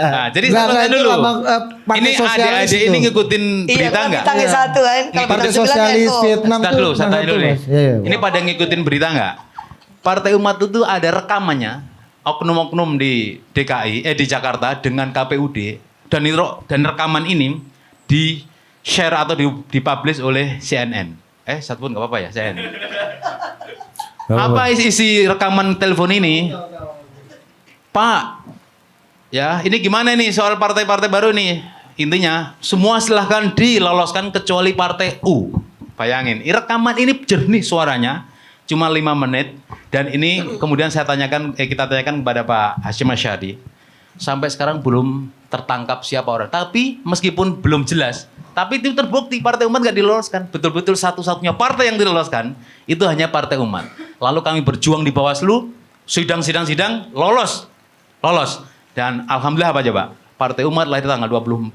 Nah, jadi Nggak, selesai itu dulu. lambang, partai Ini sosialis adik-adik itu. ini ngikutin Iya, berita kan enggak? bintangnya satu kan. Kalau Partai bintang sembilan Sosialis NU. Vietnam Start tuh dulu, saya tanya dulu nih. Mas. Iya, iya. Ini pada ngikutin berita nggak? Partai Umat itu ada rekamannya oknum-oknum di di Jakarta dengan KPUD dan rekaman ini di share atau dipublish oleh CNN. Satu pun nggak apa-apa ya CNN. Apa isi rekaman telepon ini? Pak, ya ini gimana nih soal partai-partai baru nih? Intinya semua silahkan diloloskan kecuali partai U. Bayangin, rekaman ini jernih suaranya, cuma 5 menit. Dan ini kemudian kita tanyakan kepada Pak Hasyim Asyhadi. Sampai sekarang belum tertangkap siapa orang. Tapi meskipun belum jelas, tapi itu terbukti Partai Umat nggak diloloskan. Betul-betul satu-satunya partai yang diloloskan itu hanya Partai Umat. Lalu kami berjuang di Bawaslu, sidang, lolos. Dan alhamdulillah apa aja Pak? Partai Umat lahir tanggal 24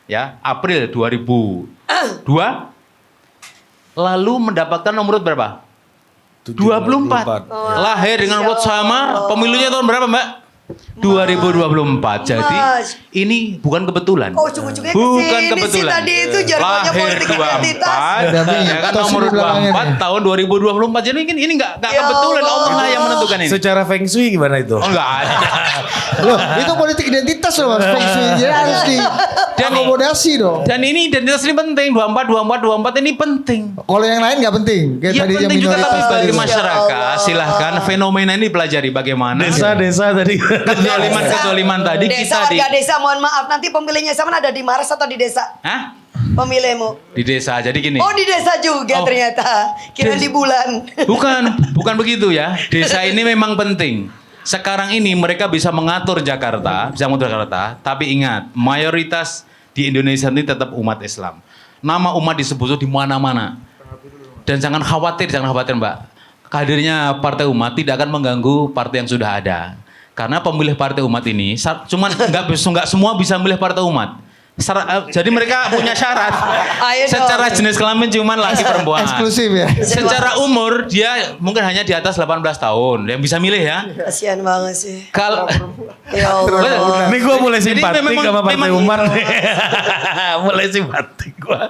ya, April 2002. Lalu mendapatkan nomor urut berapa? 24. Lahir dengan urut sama. Pemilunya tahun berapa, Mbak? 2024. Jadi ini bukan kebetulan. Oh, ujung-ujungnya Bukan kesini kebetulan. sih tadi itu jargonnya Lahir politik identitas. 24, Ada ya kan mitos nomor di belakangnya 24 nih. tahun 2024. Jadi ini nggak Ya kebetulan, Allah. Allah lah yang menentukan ini. Secara feng shui gimana itu? Oh enggak ada. Loh, itu politik identitas loh Mas. Feng Shui. Jadi harus diakomodasi dong. Dan ini identitas ini penting. 24 ini penting. Kalau yang lain nggak penting. Kayak Ya tadi yang penting juga, tapi minoritas bagi tadi. masyarakat silahkan fenomena ini pelajari bagaimana. Desa tadi. Kezaliman tadi Desa, kita warga desa, mohon maaf, nanti pemilihnya sama ada di Mars atau di desa? Hah? Pemilihmu. Di desa. Jadi gini. Oh, di desa juga Oh. ternyata. Kira di bulan. Bukan begitu ya. Desa ini memang penting. Sekarang ini mereka bisa mengatur Jakarta, tapi ingat, mayoritas di Indonesia ini tetap umat Islam. Nama umat disebut di mana-mana. Dan jangan khawatir Mbak. Hadirnya Partai Umat tidak akan mengganggu partai yang sudah ada. Karena pemilih Partai Umat ini, cuman nggak semua bisa memilih Partai Umat. Jadi mereka punya syarat. Ayo Secara dong. jenis kelamin cuman laki perempuan. Eksklusif ya. Secara umur dia mungkin hanya di atas 18 tahun yang bisa milih ya. Kasihan banget sih. Kalau Ya Allah. Ini gue mulai Jadi simpatik memang- sama Partai memang- Umat nih. Mulai simpatik gue.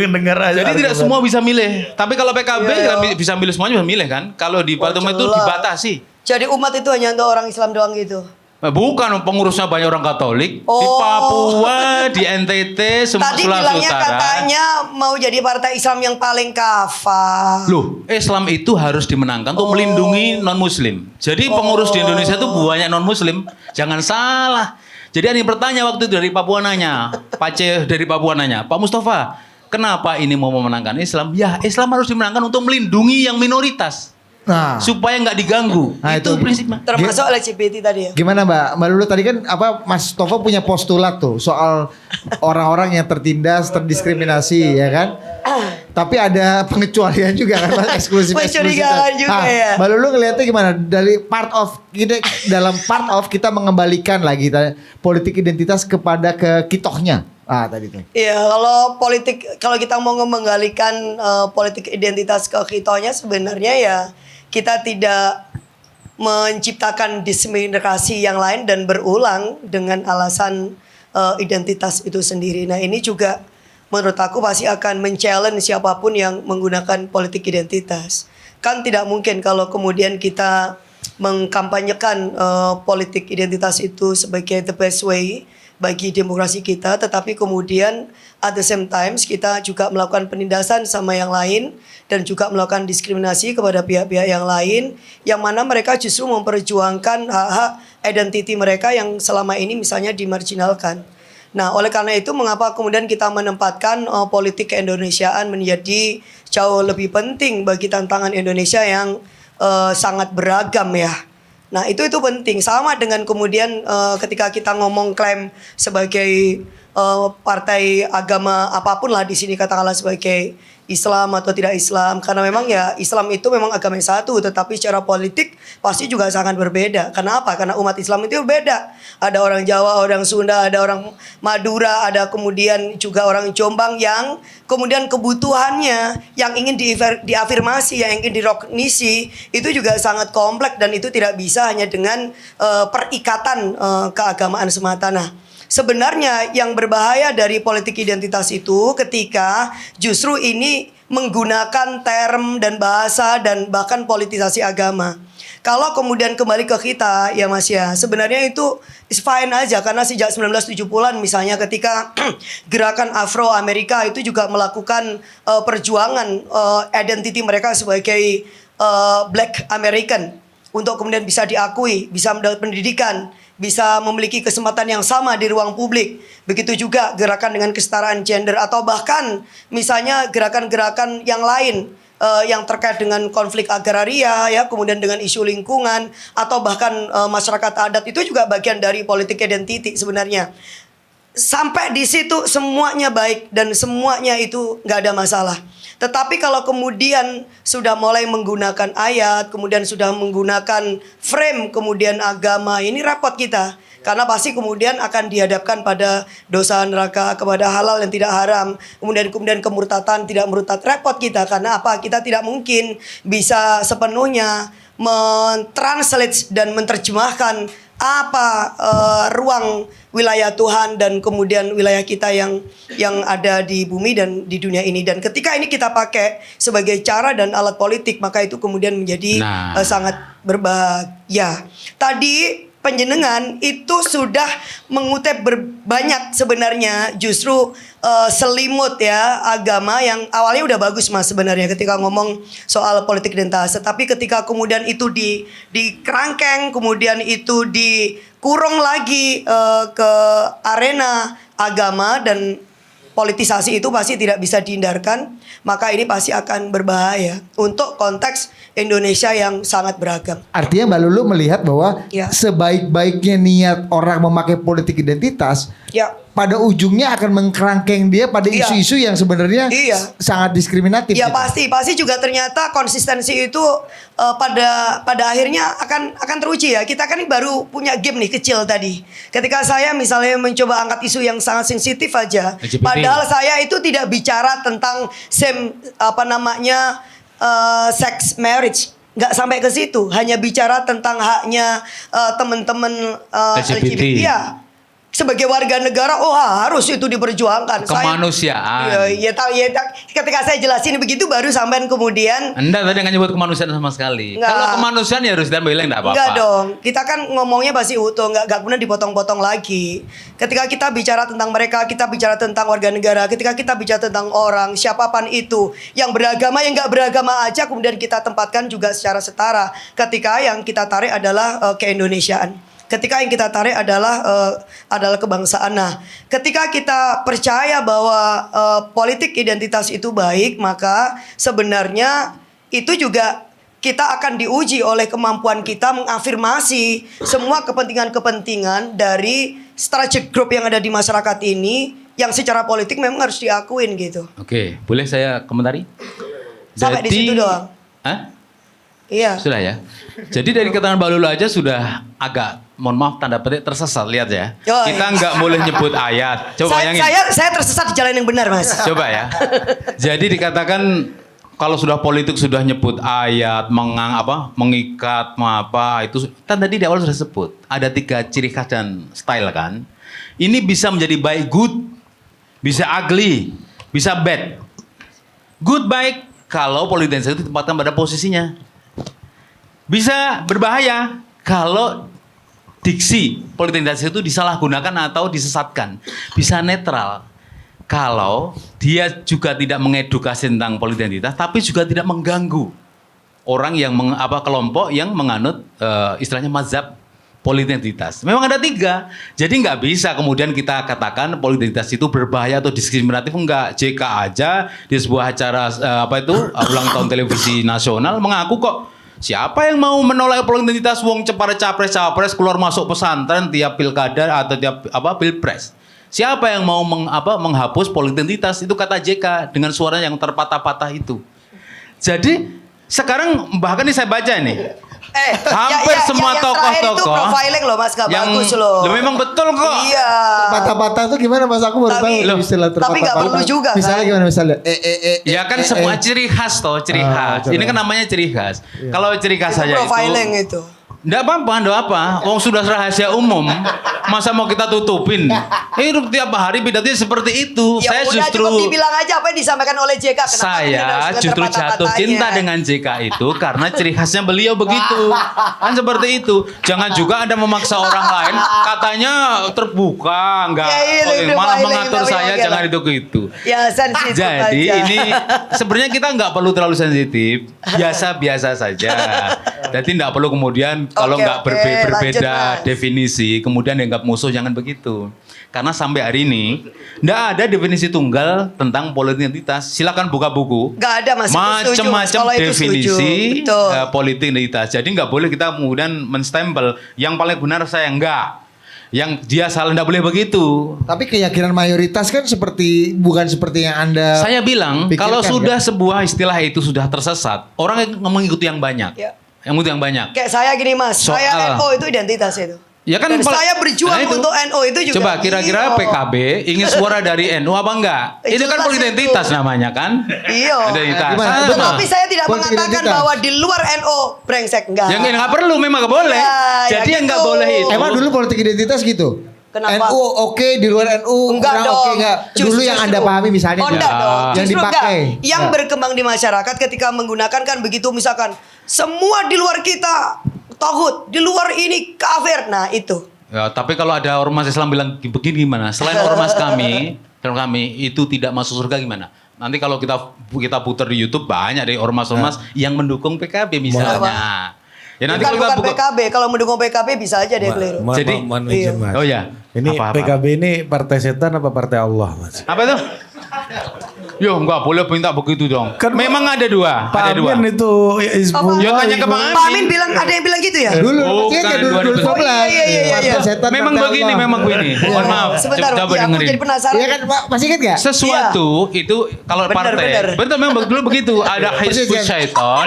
Denger aja. jadi tidak semua bisa milih. Tapi kalau PKB Iya. bisa milih semuanya bisa milih kan. Kalau di Partai Umat itu jelas. dibatasi. Jadi umat itu hanya untuk orang Islam doang gitu. Bukan, pengurusnya banyak orang Katolik di Oh. Papua, di NTT, semua Tadi Sulawesi bilangnya Utara. katanya mau jadi partai Islam yang paling kafah. Loh, Islam itu harus dimenangkan untuk Oh. melindungi non-muslim. Jadi pengurus di Indonesia itu banyak non-muslim. Jangan salah. Jadi ada yang bertanya waktu itu dari Papua nanya, Pace dari Papua nanya, Pak Mustafa, kenapa ini mau memenangkan Islam? Ya, Islam harus dimenangkan untuk melindungi yang minoritas. Nah, Supaya nggak diganggu. Nah, itu itu. prinsipnya. Termasuk LGBT tadi ya. gimana Mbak Lulu tadi kan Mas Tova punya postulat tuh soal orang-orang yang tertindas, terdiskriminasi ya kan? Tapi ada pengecualian juga kan Mas, eksklusif. Mencurigakan juga ya. Mbak Lulu ngeliatnya gimana? Dari dalam part of kita mengembalikan lagi politik identitas kepada ke kitohnya. Tadi tuh. Iya, kalau kita mau menggalikan politik identitas ke kitonya sebenarnya ya kita tidak menciptakan diskriminasi yang lain dan berulang dengan alasan identitas itu sendiri. Nah, ini juga menurut aku pasti akan men-challenge siapapun yang menggunakan politik identitas. Kan tidak mungkin kalau kemudian kita mengkampanyekan politik identitas itu sebagai the best way bagi demokrasi kita, tetapi kemudian at the same times kita juga melakukan penindasan sama yang lain dan juga melakukan diskriminasi kepada pihak-pihak yang lain yang mana mereka justru memperjuangkan hak-hak identiti mereka yang selama ini misalnya dimarginalkan. Nah, oleh karena itu mengapa kemudian kita menempatkan politik keindonesiaan menjadi jauh lebih penting bagi tantangan Indonesia yang sangat beragam ya. Nah, itu penting. Sama dengan kemudian ketika kita ngomong klaim sebagai partai agama apapun lah di sini, katakanlah sebagai Islam atau tidak Islam, karena memang ya Islam itu memang agama yang satu, tetapi secara politik pasti juga sangat berbeda. Kenapa? Karena umat Islam itu berbeda. Ada orang Jawa, orang Sunda, ada orang Madura, ada kemudian juga orang Jombang yang kemudian kebutuhannya yang ingin diafirmasi, yang ingin direkognisi itu juga sangat kompleks, dan itu tidak bisa hanya dengan perikatan keagamaan semata. Nah, sebenarnya yang berbahaya dari politik identitas itu ketika justru ini menggunakan term dan bahasa dan bahkan politisasi agama. Kalau kemudian kembali ke kita ya Mas ya, sebenarnya itu is fine aja, karena sejak 1970-an misalnya ketika gerakan Afro Amerika itu juga melakukan perjuangan identity mereka sebagai Black American untuk kemudian bisa diakui, bisa mendapat pendidikan, bisa memiliki kesempatan yang sama di ruang publik. Begitu juga gerakan dengan kesetaraan gender, atau bahkan misalnya gerakan-gerakan yang lain yang terkait dengan konflik agraria ya, kemudian dengan isu lingkungan, atau bahkan masyarakat adat itu juga bagian dari politik identity sebenarnya. Sampai di situ semuanya baik dan semuanya itu nggak ada masalah. Tetapi kalau kemudian sudah mulai menggunakan ayat, kemudian sudah menggunakan frame, kemudian agama, ini repot kita. Karena pasti kemudian akan dihadapkan pada dosa neraka, kepada halal yang tidak haram, kemudian kemurtatan, tidak murtad. Repot kita, karena apa? Kita tidak mungkin bisa sepenuhnya mentranslate dan menerjemahkan apa ruang wilayah Tuhan dan kemudian wilayah kita yang ada di bumi dan di dunia ini. Dan ketika ini kita pakai sebagai cara dan alat politik, maka itu kemudian menjadi sangat berbahaya. Tadi penjenengan itu sudah mengutip banyak sebenarnya justru selimut ya agama yang awalnya udah bagus Mas sebenarnya ketika ngomong soal politik identitas. Tapi ketika kemudian itu dikerangkeng, kemudian itu dikurung lagi ke arena agama dan politisasi, itu pasti tidak bisa dihindarkan. Maka ini pasti akan berbahaya untuk konteks Indonesia yang sangat beragam. Artinya Mbak Lulu melihat bahwa Ya. sebaik-baiknya niat orang memakai politik identitas, Ya. pada ujungnya akan mengkerangkeng dia pada Iya. isu-isu yang sebenarnya Iya. sangat diskriminatif. Ya gitu. pasti juga ternyata konsistensi itu pada akhirnya akan teruji ya. Kita kan baru punya game nih kecil tadi. Ketika saya misalnya mencoba angkat isu yang sangat sensitif aja, LGBT. padahal saya itu tidak bicara tentang sex marriage. Nggak sampai ke situ, hanya bicara tentang haknya teman-teman LGBT. Ya. Sebagai warga negara, harus itu diperjuangkan. Kemanusiaan. Ketika saya jelasin begitu, baru sampean kemudian. Anda tadi nggak nyebut kemanusiaan sama sekali. Enggak. Kalau kemanusiaan ya harus bilang enggak apa-apa. Enggak dong, kita kan ngomongnya pasti utuh, nggak kemudian dipotong-potong lagi. Ketika kita bicara tentang mereka, kita bicara tentang warga negara. Ketika kita bicara tentang orang, siapapun itu, yang beragama, yang nggak beragama aja, kemudian kita tempatkan juga secara setara. Ketika yang kita tarik adalah keindonesiaan. Ketika yang kita tarik adalah kebangsaan. Nah, ketika kita percaya bahwa politik identitas itu baik, maka sebenarnya itu juga kita akan diuji oleh kemampuan kita mengafirmasi semua kepentingan-kepentingan dari strategic group yang ada di masyarakat ini, yang secara politik memang harus diakuin gitu. Oke, boleh saya komentari? Sampai di situ doang. Hah? Iya. Sudah ya. Jadi dari keterangan Mbak Lulu aja sudah agak, mohon maaf tanda petik tersesat, lihat ya. Oh, Kita iya. nggak boleh nyebut ayat. Coba bayangin. Saya tersesat di jalan yang benar, Mas. Coba ya. Jadi dikatakan kalau sudah politik sudah nyebut ayat, mengikat, itu kan tadi di awal sudah sebut. Ada 3 ciri khas dan style kan. Ini bisa menjadi baik, good, bisa ugly, bisa bad. Good baik kalau politik itu ditempatkan pada posisinya. Bisa berbahaya kalau diksi politik identitas itu disalahgunakan atau disesatkan. Bisa netral kalau dia juga tidak mengedukasi tentang politik identitas, tapi juga tidak mengganggu orang yang kelompok yang menganut istilahnya mazhab politik identitas. Memang ada 3. Jadi nggak bisa kemudian kita katakan politik identitas itu berbahaya atau diskriminatif. Enggak. JK aja di sebuah acara ulang tahun televisi nasional mengaku kok siapa yang mau menolak politik identitas, wong capres keluar masuk pesantren tiap pilkada atau tiap pilpres. Siapa yang mau menghapus politik identitas, itu kata JK dengan suara yang terpatah-patah itu. Jadi sekarang bahkan ini saya baca nih. Hampir semua tokoh-tokoh itu profiling loh Mas, gak yang bagus loh. memang betul kok. Iya. Patah-patah tuh gimana Mas? Aku baru tahu istilah tapi nggak perlu juga Misalnya kan? gimana misalnya? Ya kan semua ciri khas toh, ciri khas. Ini kan namanya ciri khas. Kalau ciri khas saja Profiling itu. Enggak apa-apa. Wong sudah rahasia umum. Masa mau kita tutupin? Tiap hari pidatonya seperti itu. Ya Saya udah, justru cukup dibilang aja apa yang disampaikan oleh JK. Kenapa saya harus justru jatuh cinta dengan JK itu karena ciri khasnya beliau begitu. Kan seperti itu. Jangan juga Anda memaksa orang lain katanya terbuka, enggak. Ya, iya, Malah profiling, mengatur tapi saya oke jangan lah. itu gitu. Ya sensitif Jadi aja. ini sebenarnya kita nggak perlu terlalu sensitif, biasa-biasa saja. Jadi nggak perlu kemudian kalau Oke, nggak oke, lanjut, berbeda Mas. definisi, kemudian dianggap musuh, jangan begitu. Karena sampai hari ini nggak ada definisi tunggal tentang politik identitas. Silakan buka buku. Nggak ada, Mas. Itu setuju, Mas. Macam-macam Kalau itu definisi setuju. Betul. politik identitas. Jadi nggak boleh kita kemudian menstempel yang paling benar saya enggak. Yang dia salah nggak boleh begitu. Tapi keyakinan mayoritas kan bukan seperti yang Anda Saya bilang pikirkan, kalau sudah kan? sebuah istilah itu sudah tersesat, orang yang mengikuti yang banyak. Ya. Yang mengikuti yang banyak. Kayak saya gini Mas, Soal- saya NO itu identitas itu. Ya kan Dan saya berjuang nah itu. untuk NO itu juga. Coba kira-kira Iya. PKB ingin suara dari NU apa enggak? Itu kan Jelas politik itu. identitas namanya kan? Iya. Identitas. Gimana? Sama. Betul. Tapi saya tidak Politik mengatakan identitas. bahwa di luar NO brengsek enggak. Yang nggak perlu, memang nggak boleh. Ya, Jadi ya yang nggak gitu. boleh itu. Emang dulu politik identitas gitu? Kenapa? NU oke, di luar NU Enggak kurang dong. oke enggak? Dulu yang Anda pahami misalnya. Oh, gitu. enggak dong. Yang Justru dipakai. enggak. Yang Ya. berkembang di masyarakat ketika menggunakan kan begitu misalkan semua di luar kita togut, di luar ini kafir. Nah, itu. Ya, tapi kalau ada ormas Islam bilang begini gimana? Selain ormas kami itu tidak masuk surga gimana? Nanti kalau kita putar di YouTube banyak deh ormas-ormas yang mendukung PKB misalnya. Ya nanti Bukan, kalau kita bukan PKB. Kalau mendukung PKB bisa aja dia keliru. Jadi- mohon izin, Mas. Oh ya. Ini Apa-apa? PKB ini partai setan apa partai Allah, Mas? Apa itu? Yo, nggak boleh minta begitu dong. Kan Memang ada dua. Pak Ada dua. Amin itu Hizbullah. Ya, tanya ke Bang Amin. Pak Amin bilang ada yang bilang gitu ya? Dulu Bukan, masih ingat dulu 2019. 2019. Oh, iya. Partai setan, Memang partai begini, Allah. memang begini. Mohon maaf. Sebentar, Coba iya, aku dengerin. jadi penasaran. Iya kan Pak, masih ingat gak? Sesuatu itu kalau Benar, partai. benar. Betul memang dulu begitu. Ada Hizbus Persis, kan? Syaiton.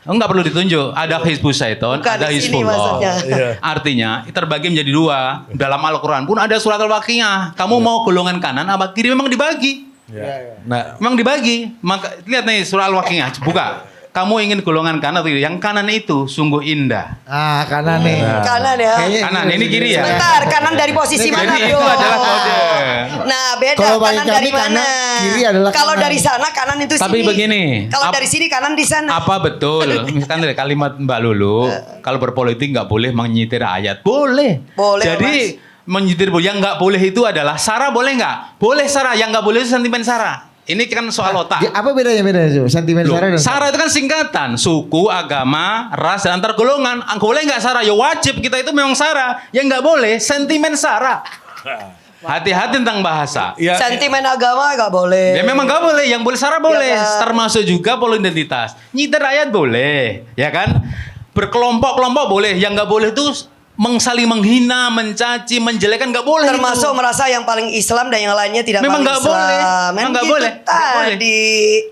Enggak perlu ditunjuk. Ada Hizbus Syaiton, Bukan ada di sini Hizbullah. maksudnya. Iya. Artinya terbagi menjadi dua. Dalam Al-Quran pun ada surat Al-Waqiah. Kamu mau golongan kanan apa kiri memang dibagi. Ya. Nah, Memang dibagi. Maka lihat nih surah Al-Waqiah, buka. Kamu ingin golongan kanan atau kiri? Yang kanan itu sungguh indah. Ah, kanan nih. Kanan ya. Kayaknya Kanan, ini kiri ya? Sebentar, kanan dari posisi mana, Jadi bro? itu adalah kode. Nah, beda Kalau bagi kanan kami dari mana? kanan, kiri adalah Kalau kanan. dari sana kanan itu Tapi sini. begini, Kalau dari sini kanan di sana. Apa betul? Misalkan dari kalimat Mbak Lulu, kalau berpolitik nggak boleh menyitir ayat. Boleh. Boleh, Jadi menyitir yang nggak boleh itu adalah Sarah boleh nggak? Boleh Sarah. Yang nggak boleh itu sentimen Sarah. Ini kan soal otak. Apa bedanya tuh? Sentimen Loh, Sarah dan Sarah itu kan singkatan suku, agama, ras, dan antar golongan. Boleh nggak Sarah? Ya wajib kita itu memang Sarah. Yang nggak boleh sentimen Sarah. Hati-hati tentang bahasa. ya, Sentimen agama nggak boleh. Ya memang nggak boleh. Yang boleh Sarah boleh. Ya, kan? Termasuk juga politik identitas. Nyiter rakyat boleh, ya kan? Berkelompok-kelompok boleh. Yang nggak boleh itu saling menghina, mencaci, menjelekan nggak boleh. Termasuk itu. merasa yang paling Islam dan yang lainnya tidak Memang paling nggak Islam. boleh. Kan Memang nggak gitu boleh. Nggak boleh. Tadi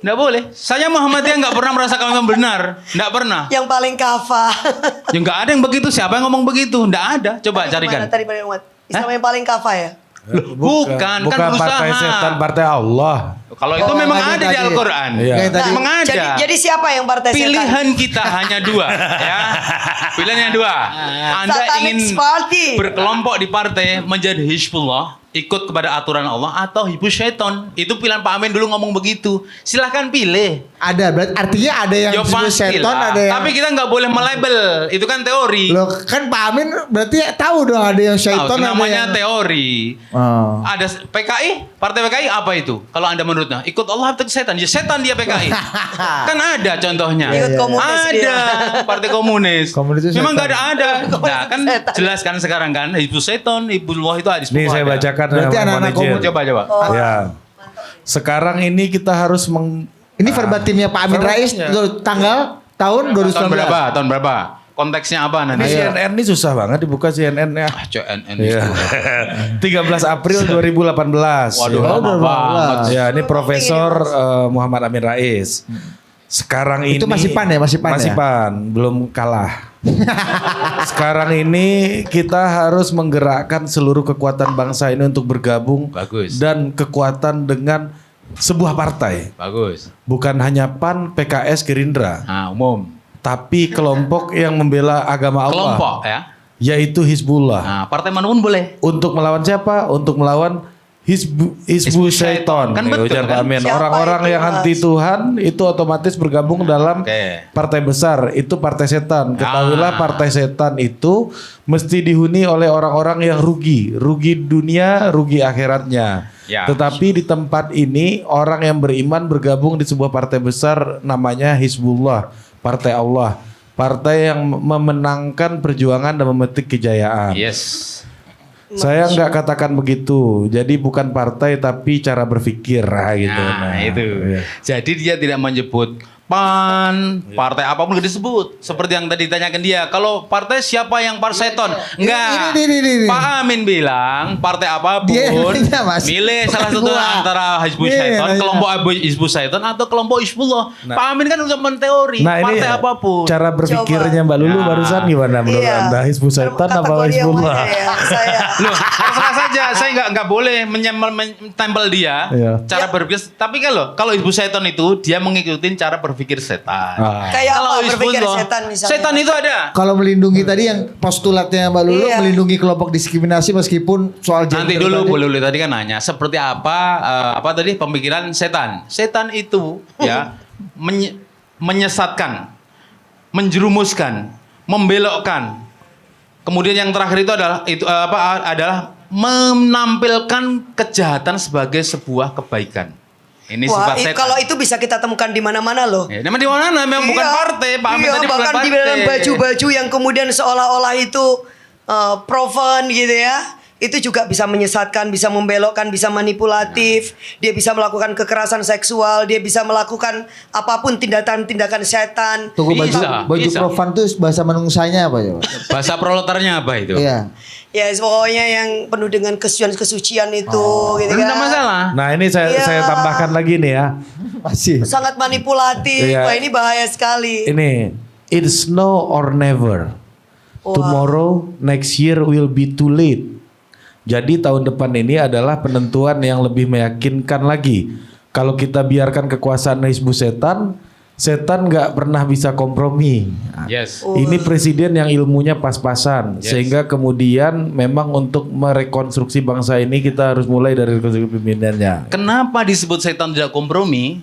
Nggak boleh. Saya Muhammadiyah nggak pernah merasa kami yang benar. Nggak pernah. yang paling kafah. Ya nggak ada yang begitu. Siapa yang ngomong begitu? Nggak ada. Coba carikan. Tadi pada umat Islam yang paling kafah ya. Loh, bukan bukan berusaha. partai setan, partai Allah. Kalau itu Oh, memang tadi, ada di tadi. Al-Quran. Iya. Kayak tadi. Memang ada. Jadi siapa yang partai Pilihan kita hanya dua, ya. Pilihan yang dua. Anda Satanic ingin party. berkelompok di partai menjadi Hizbullah ikut kepada aturan Allah atau hibus syaiton. Itu pilihan Pak Amin dulu ngomong begitu. Silahkan pilih. Ada, berarti artinya ada yang Ya disebut seton, pastilah. ada yang... Tapi kita nggak boleh melabel. Itu kan teori. Loh, kan Pak Amin berarti tahu dong ada yang Tahu, syaiton, itu ada namanya yang... teori. Oh. Ada PKI, partai PKI apa itu? Kalau Anda menurutnya ikut Allah atau setan? Ya setan dia PKI. Kan ada contohnya. Ikut komunis Ada dia. partai komunis. Komunis itu Memang setan. nggak ada. Nah kan setan. jelas kan sekarang kan Hizbus Seton, Hizbullah itu hadis Nih saya ada. bacakan Berarti Bang anak-anak Manajer. Coba. Ya. Sekarang ini kita harus Ini verbatimnya Pak Amin Rais tanggal tahun 2019. Tahun berapa? Konteksnya apa Ini nanti? CNN ini susah banget dibuka CNN ya. CNN Iya. itu. 13 April 2018. Waduh, Ya. lama banget. Ya, ini Profesor Muhammad Amin Rais. Sekarang ini Itu masih PAN ya? Masih PAN ya? belum kalah. Sekarang ini kita harus menggerakkan seluruh kekuatan bangsa ini untuk bergabung Bagus. dan kekuatan dengan sebuah partai. Bagus. Bukan hanya PAN, PKS, Gerindra, Nah, umum. tapi kelompok yang membela agama Allah, Kelompok ya. yaitu Hizbullah. Nah, partai manapun boleh. Untuk melawan siapa? Untuk melawan Hizbu Syaiton. Kan betul, Ujar Pak kan? Amin. Siapa Orang-orang itu, yang Mas? anti Tuhan itu otomatis bergabung dalam Oke. partai besar. Itu partai setan. Ketahuilah partai setan itu mesti dihuni oleh orang-orang yang rugi. Rugi dunia, rugi akhiratnya. Ya. Tetapi di tempat ini orang yang beriman bergabung di sebuah partai besar namanya Hizbullah. Partai Allah. Partai yang memenangkan perjuangan dan memetik kejayaan. Yes. Saya nggak katakan begitu. Jadi bukan partai tapi cara berpikir gitu. Nah, itu. Iya. Jadi dia tidak menyebut PAN, partai apapun nggak disebut. Seperti yang tadi ditanyakan dia. Kalau partai siapa yang partai seton? Enggak. Ini. Pak Amin bilang partai apapun Dia nanya, Mas. milih salah satu Gua. antara Hizbus Dia Syaiton, nanya. kelompok Hizbus Syaiton atau kelompok Hizbullah. Pak Amin kan udah menteori Nah ini partai apapun. cara berpikirnya Mbak Lulu Nah. barusan gimana menurut Iya. Anda? Hizbus Syaitan apa Kategori yang Hizbullah? mana ya? Saya Loh, terserah saja. Saya nggak boleh mentempel dia Iya. cara berpikir. Tapi kalau Hizbus Syaiton itu dia mengikuti cara berpikir setan. kayak Kalau apa berpikir Hizbullah, setan misalnya. setan itu ada. Kalau melindungi tadi yang postulatnya Mbak Lulu, Iya. melindungi kelompok diskriminasi meskipun soal gender Nanti dulu tadi. boleh tadi kan nanya seperti apa tadi pemikiran setan. Setan itu ya menyesatkan, menjerumuskan, membelokkan. Kemudian yang terakhir itu adalah menampilkan kejahatan sebagai sebuah kebaikan. Ini Wah, sifat setan. kalau itu bisa kita temukan di mana-mana loh. Ya, memang di mana? Memang bukan partai. Pak Amin Iya, tadi bukan bahkan partai. di dalam baju-baju yang kemudian seolah-olah itu proven gitu ya. Itu juga bisa menyesatkan, bisa membelokkan, bisa manipulatif. Dia bisa melakukan kekerasan seksual, dia bisa melakukan apapun tindakan-tindakan setan. Tunggu Bisa, baju bisa. profan tuh bahasa menungsanya apa ya? Pak? Bahasa proletarnya apa itu? Iya. Ya pokoknya yang penuh dengan kesucian-kesucian itu gitu Tidak kan. masalah. Nah ini Iya. saya tambahkan lagi nih ya. Masih. Sangat manipulatif. Iya. Wah, ini bahaya sekali. Ini it's now or never. Wah. Tomorrow, next year will be too late. Jadi tahun depan ini adalah penentuan yang lebih meyakinkan lagi. Kalau kita biarkan kekuasaan Hizbus Setan, setan nggak pernah bisa kompromi. Yes. Ini presiden yang ilmunya pas-pasan, Yes. sehingga kemudian memang untuk merekonstruksi bangsa ini kita harus mulai dari rekonstruksi pimpinannya. Kenapa disebut setan tidak kompromi?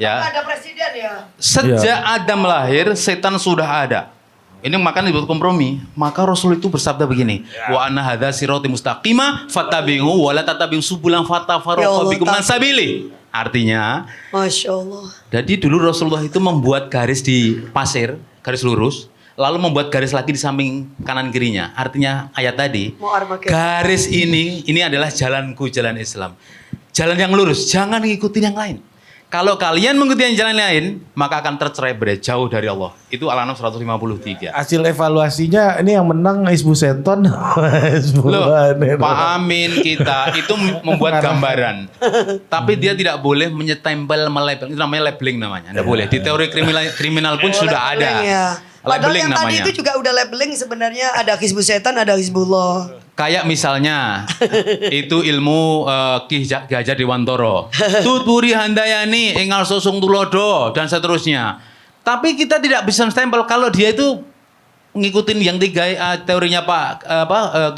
Ya. Ada presiden ya. Sejak Adam lahir, setan sudah ada. Ini makanya disebut kompromi. Maka Rasul itu bersabda begini, wa anna hadza sirati mustaqima fattabi'u wa la tattabi'u subulan Ya fatafarraqu Allah, bikum an sabili. Artinya, Masya Allah. jadi dulu Rasulullah itu membuat garis di pasir, garis lurus, lalu membuat garis lagi di samping kanan kirinya. Artinya ayat tadi, Mau Armageddon. garis ini adalah jalanku, jalan Islam. Jalan yang lurus, jangan ngikutin yang lain. Kalau kalian mengikuti yang jalan lain, maka akan tercerai berai jauh dari Allah. Itu Al-An'am 153. Hasil evaluasinya ini yang menang Hizbus Seton. Loh, Pak Amin kita itu membuat gambaran. Tapi dia tidak boleh menyetempel, melabel. Itu namanya labeling namanya. Tidak boleh. Di teori kriminal pun sudah ada. Labeling ya. Padahal Labeling yang tadi namanya. itu juga udah labeling sebenarnya ada Hizbus Setan, ada Hizbullah. Kayak misalnya itu ilmu Ki Hajar Dewantoro, Tutpuri Handayani, Engal Sosung Tulodo dan seterusnya. Tapi kita tidak bisa stempel kalau dia itu ngikutin yang tiga teorinya Pak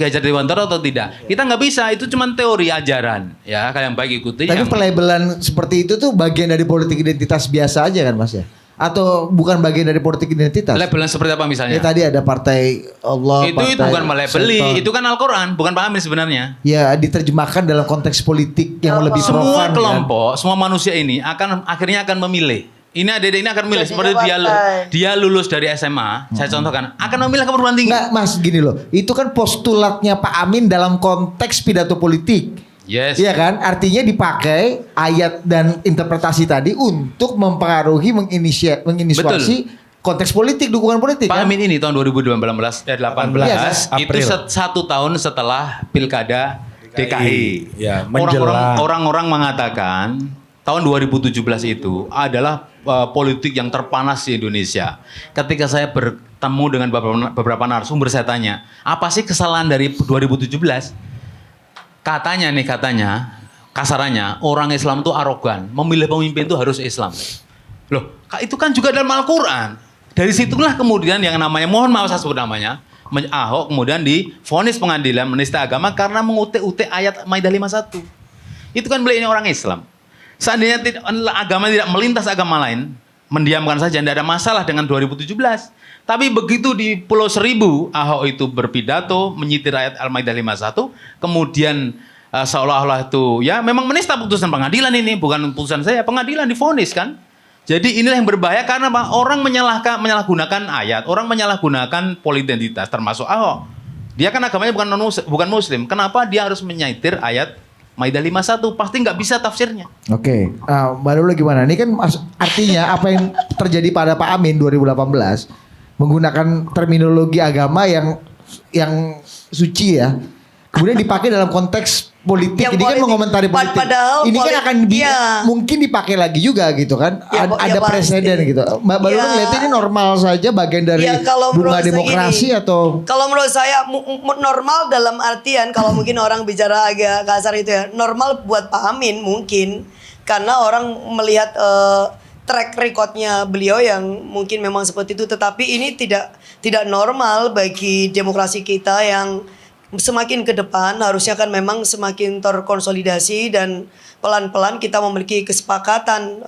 Ki Hajar Dewantara atau tidak? Kita nggak bisa, itu cuma teori ajaran ya. Kalian baik ikuti. Tapi pelabelan seperti itu tuh bagian dari politik identitas biasa aja kan Mas ya? Atau bukan bagian dari politik identitas? Labelan seperti apa misalnya? Ya tadi ada partai Allah, itu partai bukan melabeli, Setan. itu kan Al-Quran, bukan Pak Amin sebenarnya. Ya diterjemahkan dalam konteks politik yang lebih Semua profan. kelompok, semua manusia ini akhirnya akan memilih. Ini adik ini akan memilih Jadinya seperti partai. dia lulus dari SMA, saya contohkan, akan memilih ke perguruan tinggi. Nggak Mas gini loh, itu kan postulatnya Pak Amin dalam konteks pidato politik. Yes. Iya kan? Artinya dipakai ayat dan interpretasi tadi untuk mempengaruhi menginisiasi konteks politik, dukungan politik Pak kan? Amin ini tahun 2018 18 April. itu 1 tahun setelah Pilkada DKI. Ya, menjelang. Orang-orang mengatakan tahun 2017 itu adalah politik yang terpanas di Indonesia. Ketika saya bertemu dengan beberapa narasumber, saya tanya, apa sih kesalahan dari 2017? Katanya, kasarannya orang Islam itu arogan, memilih pemimpin itu harus Islam. Loh, itu kan juga dalam Al-Quran. Dari situlah kemudian yang namanya, mohon maaf saya sebut namanya, Ahok kemudian divonis pengadilan menista agama karena mengutik-utik ayat Maidah 51. Itu kan beliau ini orang Islam. Seandainya agama tidak melintas agama lain, mendiamkan saja, tidak ada masalah dengan 2017. Tapi begitu di Pulau Seribu, Ahok itu berpidato, menyitir ayat Al-Maidah 51, kemudian seolah-olah itu, ya memang menista putusan pengadilan ini, bukan putusan saya, pengadilan divonis kan. Jadi inilah yang berbahaya karena apa? Orang menyalahgunakan ayat, orang menyalahgunakan politik identitas, termasuk Ahok. Dia kan agamanya bukan Muslim, kenapa dia harus menyitir ayat Maidah 51? Pasti nggak bisa tafsirnya. Oke, Mbak Lulu gimana? Ini kan artinya apa yang terjadi pada Pak Amin 2018 menggunakan terminologi agama yang suci ya, kemudian dipakai dalam konteks politik. Yang Ini kan politik. mengomentari politik. Padahal ini kan akan iya. mungkin dipakai lagi juga gitu kan? Ya, ada pasti. presiden gitu. Mbak Lulu Ya. ngeliat ini normal saja bagian dari Ya, kalau bunga menurut saya demokrasi gini, atau? Kalau menurut saya normal dalam artian kalau mungkin orang bicara agak kasar itu ya, normal buat Pak Amin mungkin karena orang melihat track recordnya beliau yang mungkin memang seperti itu, tetapi ini tidak normal bagi demokrasi kita yang semakin ke depan harusnya kan memang semakin terkonsolidasi dan pelan-pelan kita memiliki kesepakatan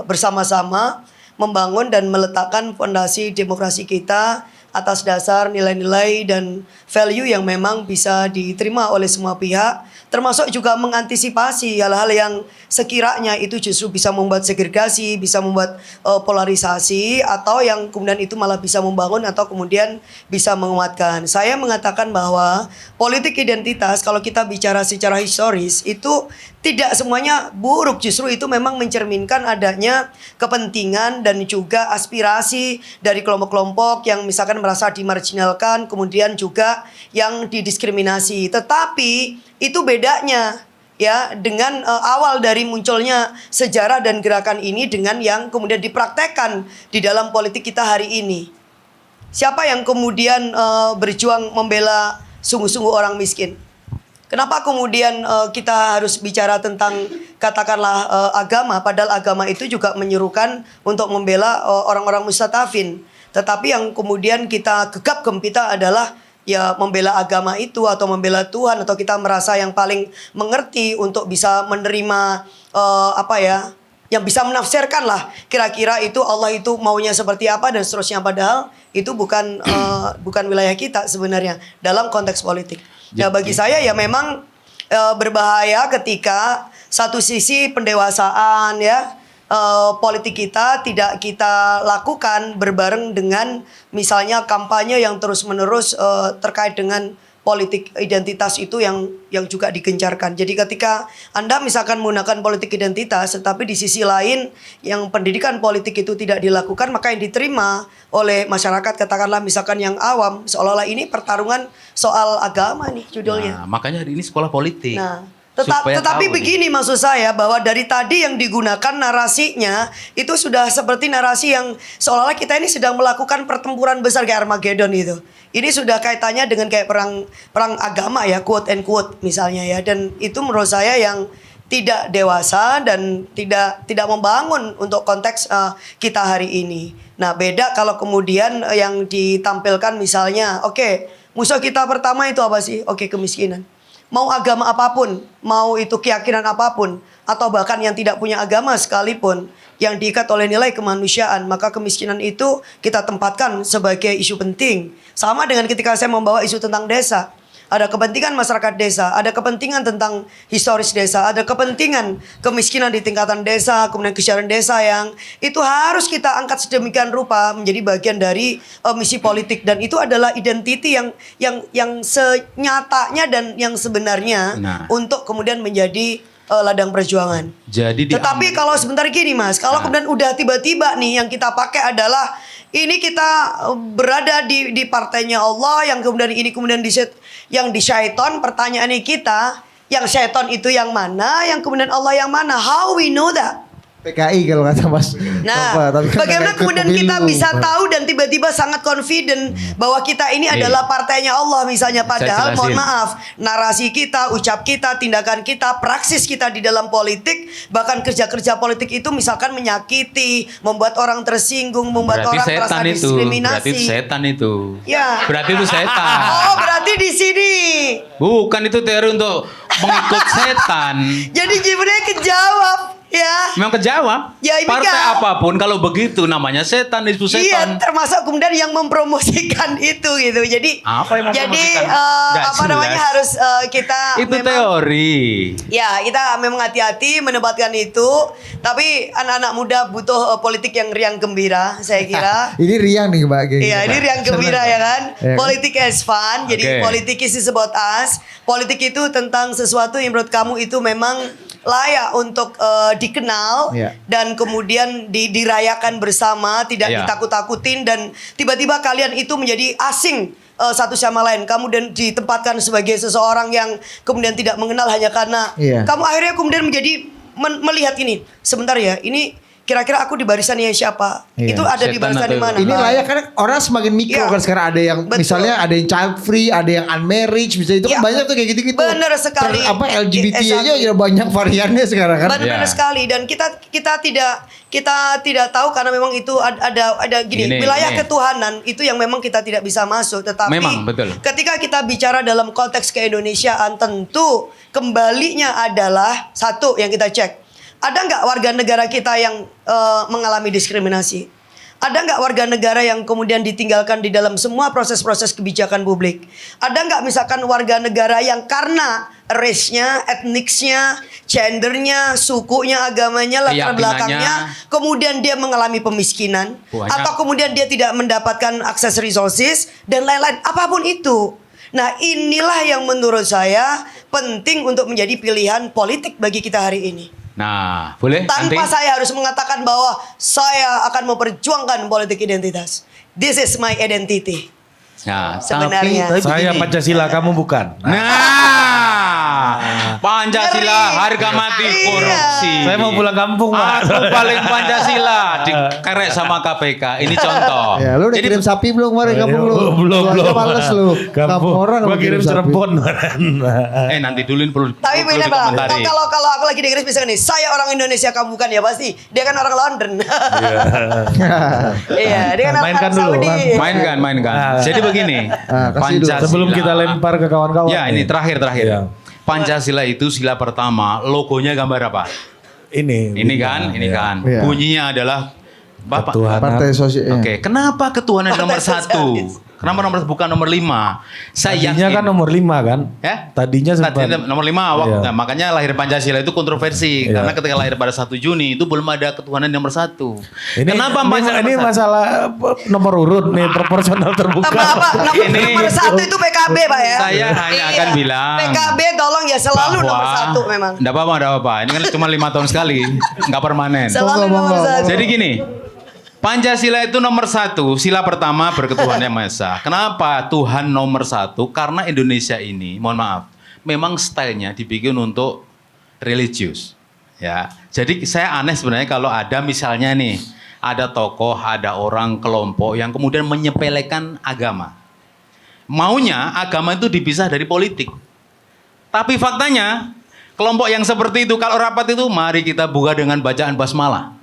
bersama-sama membangun dan meletakkan fondasi demokrasi kita atas dasar nilai-nilai dan value yang memang bisa diterima oleh semua pihak, termasuk juga mengantisipasi hal-hal yang sekiranya itu justru bisa membuat segregasi, bisa membuat polarisasi, atau yang kemudian itu malah bisa membangun atau kemudian bisa menguatkan. Saya mengatakan bahwa politik identitas kalau kita bicara secara historis itu tidak semuanya buruk, justru itu memang mencerminkan adanya kepentingan dan juga aspirasi dari kelompok-kelompok yang misalkan merasa dimarginalkan, kemudian juga yang didiskriminasi. Tetapi itu bedanya ya dengan awal dari munculnya sejarah dan gerakan ini dengan yang kemudian dipraktekkan di dalam politik kita hari ini. Siapa yang kemudian berjuang membela sungguh-sungguh orang miskin? Kenapa kemudian kita harus bicara tentang katakanlah agama, padahal agama itu juga menyerukan untuk membela orang-orang mustadafin. Tetapi yang kemudian kita gegap gempita adalah ya membela agama itu atau membela Tuhan, atau kita merasa yang paling mengerti untuk bisa menerima yang bisa menafsirkan lah kira-kira itu Allah itu maunya seperti apa dan seterusnya, padahal itu bukan wilayah kita sebenarnya dalam konteks politik. Ya bagi saya ya memang berbahaya ketika satu sisi pendewasaan ya politik kita tidak kita lakukan berbareng dengan misalnya kampanye yang terus-menerus terkait dengan politik identitas itu yang juga digencarkan. Jadi ketika Anda misalkan menggunakan politik identitas tetapi di sisi lain yang pendidikan politik itu tidak dilakukan, maka yang diterima oleh masyarakat katakanlah misalkan yang awam seolah-olah ini pertarungan soal agama nih judulnya. Nah, makanya hari ini sekolah politik. Nah, tetapi begini maksud saya bahwa dari tadi yang digunakan narasinya itu sudah seperti narasi yang seolah-olah kita ini sedang melakukan pertempuran besar kayak Armageddon itu. Ini sudah kaitannya dengan kayak perang agama ya, quote and quote misalnya ya, dan itu menurut saya yang tidak dewasa dan tidak membangun untuk konteks kita hari ini. Nah, beda kalau kemudian yang ditampilkan misalnya, oke, musuh kita pertama itu apa sih? Oke, kemiskinan. Mau agama apapun, mau itu keyakinan apapun, atau bahkan yang tidak punya agama sekalipun, yang diikat oleh nilai kemanusiaan, maka kemiskinan itu kita tempatkan sebagai isu penting. Sama dengan ketika saya membawa isu tentang desa. Ada kepentingan masyarakat desa, ada kepentingan tentang historis desa, ada kepentingan kemiskinan di tingkatan desa, kemudian kesiaran desa yang itu harus kita angkat sedemikian rupa menjadi bagian dari misi politik, dan itu adalah identiti yang senyatanya dan yang sebenarnya untuk kemudian menjadi ladang perjuangan. Jadi Tetapi kalau sebentar gini Mas, kalau kemudian udah tiba-tiba nih yang kita pakai adalah ini kita berada di partainya Allah, yang kemudian ini kemudian yang di syaiton, pertanyaannya kita, yang syaiton itu yang mana, yang kemudian Allah yang mana? How we know that? PKI kalau kata Mas. Nah, Tapi kan bagaimana nggak ikut kemudian pemilu. kita bisa tahu dan tiba-tiba sangat confident bahwa kita ini adalah partainya Allah misalnya, padahal mohon maaf, narasi kita, ucap kita, tindakan kita, praksis kita di dalam politik, bahkan kerja-kerja politik itu misalkan menyakiti, membuat orang tersinggung, membuat orang merasa diskriminasi. Berarti itu setan itu. Ya. Berarti itu setan. Oh, berarti di sini. Bukan, itu teori untuk mengikut setan. Jadi sebenarnya kejawab. Ya. Memang kejawab. Ya, ini Partai kan. apapun kalau begitu namanya setan, itu Iya, setan. termasuk kemudian yang mempromosikan itu gitu. Jadi Apa yang jadi mempromosikan? Nggak apa namanya jelas. harus kita Itu memang, teori. ya kita memang hati-hati mendebatkan itu. Tapi anak-anak muda butuh politik yang riang gembira, saya kira. Ini riang nih Mbak. Geng. Iya, ini riang gembira ya kan. Iya. Politik is fun. Jadi Oke. politik is about us. Politik itu tentang sesuatu yang menurut kamu itu memang layak untuk dikenal, Iya. dan kemudian dirayakan bersama, tidak Iya. ditakut-takutin, dan tiba-tiba kalian itu menjadi asing satu sama lain. Kamu dan ditempatkan sebagai seseorang yang kemudian tidak mengenal hanya karena Iya. kamu akhirnya kemudian menjadi melihat ini. Sebentar ya, ini kira-kira aku di barisannya siapa? Iya. Itu ada di Setan barisan atau- di mana? Ini layak karena orang semakin mikro Iya. kan sekarang, ada yang Betul. misalnya ada yang child free, ada yang unmarried, bisa itu kan Iya. banyak tuh kayak gitu-gitu. Bener sekali. LGBT aja Exactly. udah banyak variannya sekarang kan. Benar Ya. sekali, dan kita tidak tahu karena memang itu ada gini, Gini, wilayah gini. ketuhanan itu yang memang kita tidak bisa masuk. Tetapi Memang, betul. ketika kita bicara dalam konteks keindonesiaan, tentu kembalinya adalah satu yang kita cek. Ada nggak warga negara kita yang mengalami diskriminasi? Ada nggak warga negara yang kemudian ditinggalkan di dalam semua proses-proses kebijakan publik? Ada nggak misalkan warga negara yang karena race-nya, etniknya, gendernya, sukunya, agamanya, latar Keyakinannya. belakangnya, kemudian dia mengalami pemiskinan, Banyak. atau kemudian dia tidak mendapatkan akses resources dan lain-lain, apapun itu. Nah, inilah yang menurut saya penting untuk menjadi pilihan politik bagi kita hari ini. Nah, boleh Tanpa nanti? saya harus mengatakan bahwa saya akan memperjuangkan politik identitas. This is my identity. Nah, Sebenarnya. tapi Saya begini. Pancasila, kamu bukan. Nah, Pancasila Ngeri. harga mati Iya. korupsi. Saya mau pulang kampung, Pak. Aku paling Pancasila dikerek sama KPK. Ini contoh. Ya, lu udah kirim sapi belum kemarin kampung lu? Belum. Lu aja males lu. Kampung orang Gua lu kirim sapi. Cirebon. Nanti duluin perlu Tapi perlu begini Pak, dikomentari. kalau aku lagi di Inggris misalnya nih, saya orang Indonesia, kamu bukan, ya pasti. Dia kan orang London. Iya, dia kan orang Mainkan Arab dulu, Saudi. Mainkan. Jadi begini, kasih dulu. Sebelum kita lempar ke kawan-kawan. Ya, ini terakhir. Iya. Pancasila itu sila pertama, logonya gambar apa? Ini kan. Iya. Bunyinya adalah Bapak. Ketuhanan. Partai sosial. Oke, kenapa ketuhanan Partai nomor 1? Sosialis. Kenapa bukan nomor 5? Saya Tadinya yakin. kan nomor 5 kan? Ya? Tadinya sempat. Nomor 5 awak. Iya. Nah, makanya lahir Pancasila itu kontroversi. Iya. Karena ketika lahir pada 1 Juni itu belum ada ketuhanan nomor 1. Kenapa Kenapa Pancasila ini nomor 1? masalah nomor urut nih, proporsional terbuka. Apa? Ini- Nomor 1 itu PKB Pak ya. Saya hanya akan bilang PKB tolong ya selalu nomor 1 memang. Enggak apa-apa. Ini kan cuma 5 tahun sekali. Enggak permanen. Selalu nomor Monggo. 1. Jadi gini, Pancasila itu nomor 1, sila pertama berketuhanan yang Maha Esa. Kenapa Tuhan nomor 1? Karena Indonesia ini, mohon maaf, memang stylenya dibikin untuk religius. Ya, jadi saya aneh sebenarnya kalau ada misalnya nih, ada tokoh, ada orang kelompok yang kemudian menyepelekan agama. Maunya agama itu dipisah dari politik. Tapi faktanya, kelompok yang seperti itu kalau rapat itu mari kita buka dengan bacaan basmalah.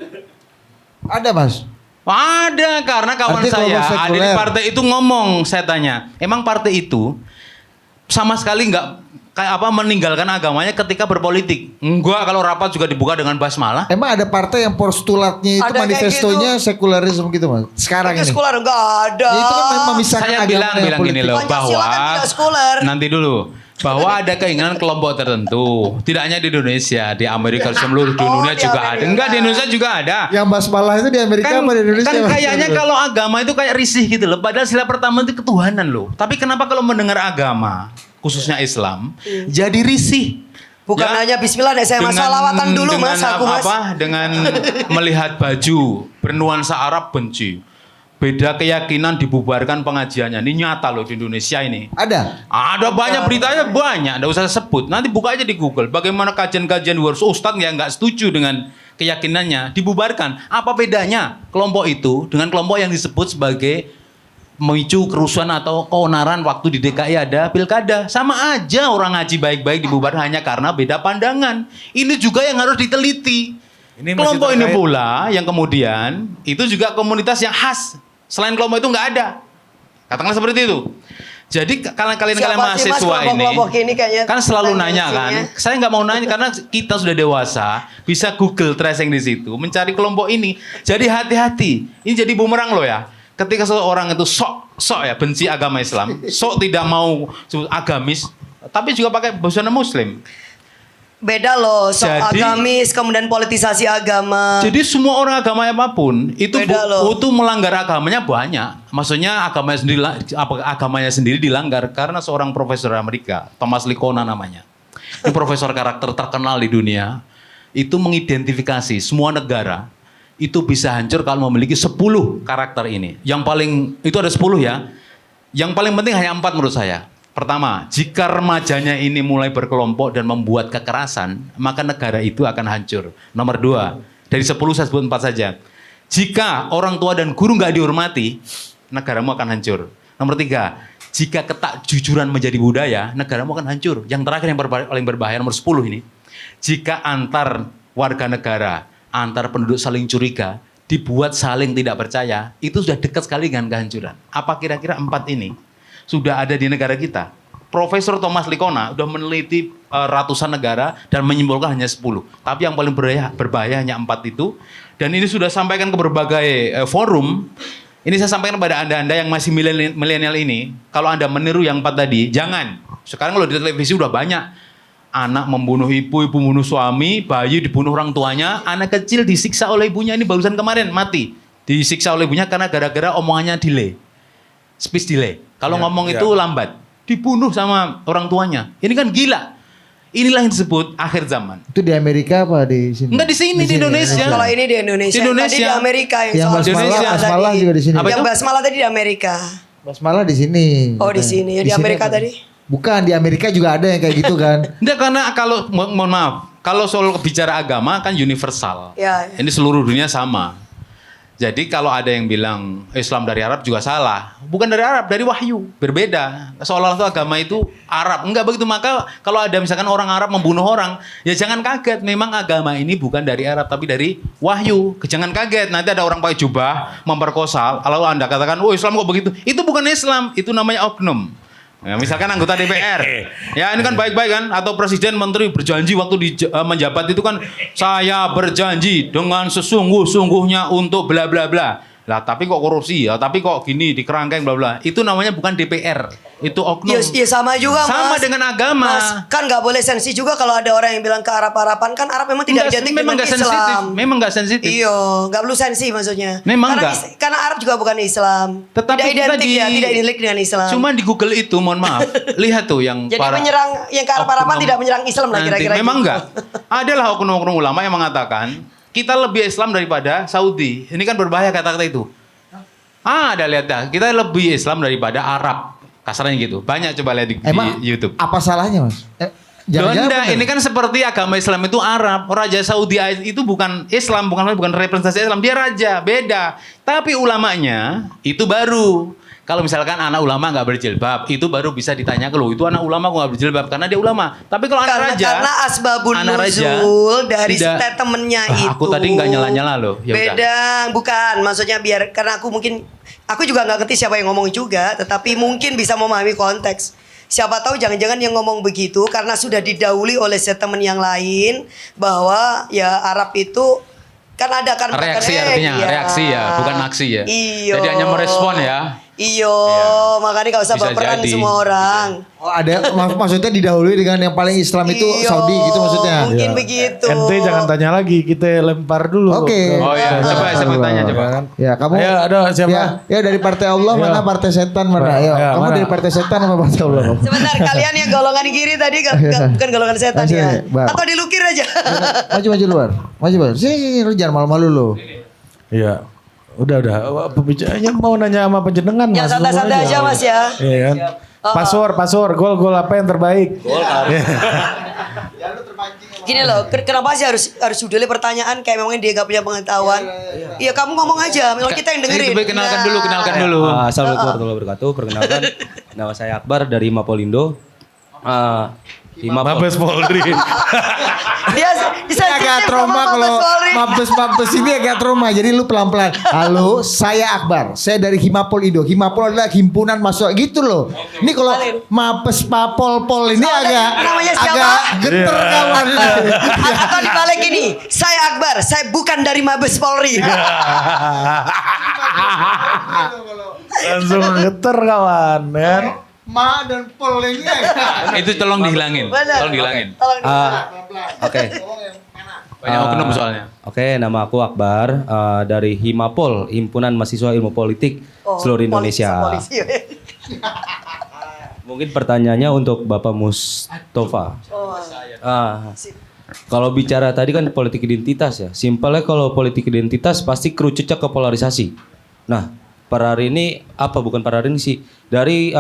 Ada Mas. Ada, karena kawan Artinya saya kelompok ada di sekuler. partai itu ngomong, saya tanya, emang partai itu sama sekali nggak kayak apa meninggalkan agamanya ketika berpolitik? Enggak, kalau rapat juga dibuka dengan basmalah. Emang ada partai yang postulatnya itu Ada kayak manifestonya sekularisme gitu Mas. Sekarang Pakai ini. sekuler enggak ada. Ya, itu kan memisahkan Saya agama bilang dengan gini politik. loh Pancasila bahwa kan tidak sekuler. nanti dulu bahwa ada keinginan kelompok tertentu, tidak hanya di Indonesia, di Amerika seluruh dunia di juga ada. Amerika. Enggak, di Indonesia juga ada. Yang basmalah itu di Amerika apa di Indonesia? Kan Mas? kayaknya kalau agama itu kayak risih gitu loh. Padahal sila pertama itu ketuhanan loh. Tapi kenapa kalau mendengar agama, khususnya Islam, jadi risih? Bukan Ya, hanya bismillah deh, saya salawatan dulu dengan Mas, aku Mas. Dengan melihat baju bernuansa Arab benci. Beda keyakinan dibubarkan pengajiannya. Ini nyata loh di Indonesia ini. Ada. Ada banyak beritanya banyak, nggak usah sebut. Nanti buka aja di Google. Bagaimana kajian-kajian luar ustadz yang nggak setuju dengan keyakinannya dibubarkan. Apa bedanya kelompok itu dengan kelompok yang disebut sebagai memicu kerusuhan atau keonaran waktu di DKI ada pilkada? Sama aja orang ngaji baik-baik dibubarkan hanya karena beda pandangan. Ini juga yang harus diteliti. Ini masih Kelompok ini terkait- pula yang kemudian itu juga komunitas yang khas. Selain kelompok itu nggak ada. Katakanlah seperti itu. Jadi kalian Siapa sih, Mas, mahasiswa ini kelompok-kelompok ini kayaknya kan selalu nanya kan. tendensinya? Saya nggak mau nanya karena kita sudah dewasa, bisa Google tracing di situ, mencari kelompok ini. Jadi hati-hati. Ini jadi bumerang loh ya. Ketika seseorang itu sok ya benci agama Islam, sok tidak mau agamis, tapi juga pakai busana Muslim. Beda loh, sok Jadi- agamis, kemudian politisasi agama. Jadi semua orang agama apapun itu Beda loh. itu melanggar agamanya banyak. Maksudnya agamanya sendiri dilanggar karena seorang profesor Amerika, Thomas Likona namanya. Ini profesor karakter terkenal di dunia. Itu mengidentifikasi semua negara itu bisa hancur kalau memiliki 10 karakter ini. Yang paling itu ada 10 ya. Yang paling penting hanya 4 menurut saya. Pertama, jika remajanya ini mulai berkelompok dan membuat kekerasan, maka negara itu akan hancur. Nomor 2, dari 10 saya sebut 4 saja. Jika orang tua dan guru nggak dihormati, negaramu akan hancur. Nomor 3, jika ketakjujuran menjadi budaya, negaramu akan hancur. Yang terakhir yang paling berbahaya, nomor 10 ini. Jika antar warga negara, antar penduduk saling curiga, dibuat saling tidak percaya, itu sudah dekat sekali dengan kehancuran. Apa kira-kira 4 ini sudah ada di negara kita? Profesor Thomas Likona sudah meneliti ratusan negara dan menyimpulkan hanya 10. Tapi yang paling berbahaya hanya 4 itu. Dan ini sudah sampaikan ke berbagai forum. Ini saya sampaikan kepada Anda yang masih milenial ini. Kalau Anda meniru yang 4 tadi, jangan. Sekarang kalau di televisi udah banyak. Anak membunuh ibu, ibu membunuh suami, bayi dibunuh orang tuanya, anak kecil disiksa oleh ibunya. Ini barusan kemarin mati. Disiksa oleh ibunya karena gara-gara omongannya delay. Speech delay. Kalau ngomong itu lambat. Dibunuh sama orang tuanya. Ini kan gila. Inilah yang disebut akhir zaman. Itu di Amerika apa di sini? Enggak di sini, di Indonesia. Kalau ini di Indonesia. Di Indonesia. Tadi di Amerika Yang soal Indonesia. basmalah tadi. juga di sini. Apa Yang itu? basmalah tadi di Amerika. Basmalah di sini. Oh, di sini. Ya, di sini Amerika apa? tadi. Bukan, di Amerika juga ada yang kayak gitu kan. Enggak, karena kalau mohon maaf, kalau soal bicara agama kan universal. Ya, ya. Ini seluruh dunia sama. Jadi kalau ada yang bilang Islam dari Arab juga salah. Bukan dari Arab, dari wahyu. Berbeda. Seolah-olah agama itu Arab. Enggak begitu. Maka kalau ada misalkan orang Arab membunuh orang, ya jangan kaget. Memang agama ini bukan dari Arab, tapi dari wahyu. Jangan kaget. Nanti ada orang pakai jubah, memperkosa. Lalu Anda katakan, oh Islam kok begitu? Itu bukan Islam. Itu namanya oknum. Ya, misalkan anggota DPR, ya ini kan baik-baik kan, atau presiden menteri berjanji waktu menjabat itu kan, saya berjanji dengan sesungguh-sungguhnya untuk bla bla bla. Lah tapi kok korupsi ya, tapi kok gini di kerangkeng bla bla. Itu namanya bukan DPR, itu oknum. Ya sama juga Mas. Sama dengan agama. Mas, kan nggak boleh sensi juga kalau ada orang yang bilang ke Arab-Araban. Kan Arab memang tidak identik memang dengan nggak sensitif, Islam. memang nggak sensitif. Iya, nggak perlu sensi maksudnya. Memang karena, nggak. karena Arab juga bukan Islam. Tetapi tidak kita identik ya, tidak identik dengan Islam. Cuma di Google itu, mohon maaf, lihat tuh yang Jadi para menyerang yang ke Arab-Araban oknum tidak menyerang Islam lah nanti. kira-kira. Memang gitu. enggak. Adalah oknum-oknum ulama yang mengatakan kita lebih Islam daripada Saudi. Ini kan berbahaya kata-kata itu. Ada lihat dah, kita lebih Islam daripada Arab. Kasarnya gitu. Banyak coba lihat di Emang YouTube. apa salahnya Mas? Enggak, bener? ini kan seperti agama Islam itu Arab. Raja Saudi itu bukan Islam, bukan representasi Islam, dia raja, beda. Tapi ulamanya itu baru. Kalau misalkan anak ulama nggak berjilbab, itu baru bisa ditanya ke lo, itu anak ulama kok nggak berjilbab karena dia ulama. Tapi kalau anak raja, karena asbabun anak raja nuzul dari tidak- statementnya itu. Aku tadi nggak nyala-nyala loh. Ya udah. Beda, bukan. Maksudnya biar karena aku juga nggak ngerti siapa yang ngomong juga, tetapi mungkin bisa memahami konteks. Siapa tahu jangan-jangan yang ngomong begitu karena sudah didahului oleh statement yang lain bahwa ya Arab itu kan ada kan Reaksi artinya, reaksi ya, bukan aksi ya. Iyo. Jadi hanya merespon ya. Iyo, makanya gak usah Bisa baperan jadi. semua orang. Oh ada maksudnya didahului dengan yang paling Islam itu Iyo, Saudi gitu maksudnya. Mungkin Ya. begitu. Ente jangan tanya lagi, kita lempar dulu. Oke. Oh iya, coba tanya coba. Ya kamu. Ayo, ada siapa? Ya dari partai Allah mana partai setan mana? Ayo, Ya, kamu mana? dari partai setan apa partai Allah? kamu? Sebentar, kalian yang golongan kiri tadi bukan golongan setan Masih, ya? Bang. Atau dilukir aja? Maju luar. Maju. Sini lu jangan malu-malu lu. Iya. Udah. Pembicaranya mau nanya sama penjenengan Yang Mas. santai-santai aja Mas ya. Iya kan? Pasor, gol apa yang terbaik? Gini loh, kenapa sih harus judulnya pertanyaan kayak memang dia gak punya pengetahuan? Iya kamu ngomong aja, memang kita yang dengerin. Coba kenalkan dulu, kenalkan Nah. dulu. Assalamualaikum warahmatullahi wabarakatuh. Perkenalkan, nama saya Akbar dari Mapolindo. Mabes Polri. Dia Ini agak trauma kalau mabes ini agak trauma. Jadi lu pelan-pelan. Halo, saya Akbar. Saya dari Himapol Indo. Himapol adalah himpunan mahasiswa gitu loh. Ini kalau mabes papol-pol ini namanya siapa? agak geter kawan. Atau dibalik ini, saya Akbar, saya bukan dari Mabes Polri. Langsung geter kawan, kan? Ma dan pol ini Itu tolong dihilangin. Benar. Tolong dihilangin. Tolong Oke, Banyak oknum soalnya. oke. Nama aku Akbar dari Himapol, Himpunan Mahasiswa Ilmu Politik seluruh Indonesia. polisi. Mungkin pertanyaannya untuk Bapak Mustafa. Kalau bicara tadi kan politik identitas ya. Simpelnya kalau politik identitas pasti kerucutnya ke polarisasi. Nah, per hari ini bukan per hari ini sih. Dari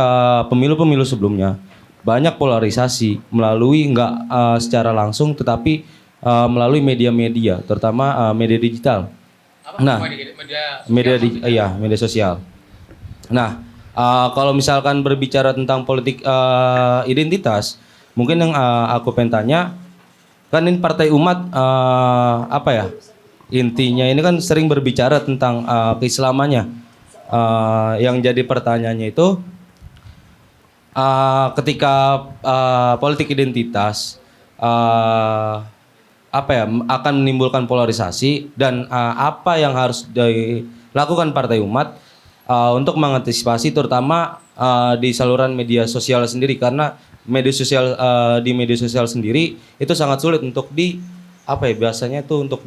pemilu-pemilu sebelumnya banyak polarisasi melalui nggak secara langsung tetapi melalui media-media, terutama media digital. Media sosial. Nah, kalau misalkan berbicara tentang politik identitas, mungkin yang aku pengen tanya, kan ini Partai Umat intinya ini kan sering berbicara tentang keislamannya. Yang jadi pertanyaannya itu, ketika politik identitas akan menimbulkan polarisasi dan apa yang harus dilakukan Partai Umat untuk mengantisipasi terutama di saluran media sosial sendiri, karena di media sosial sendiri itu sangat sulit untuk biasanya itu untuk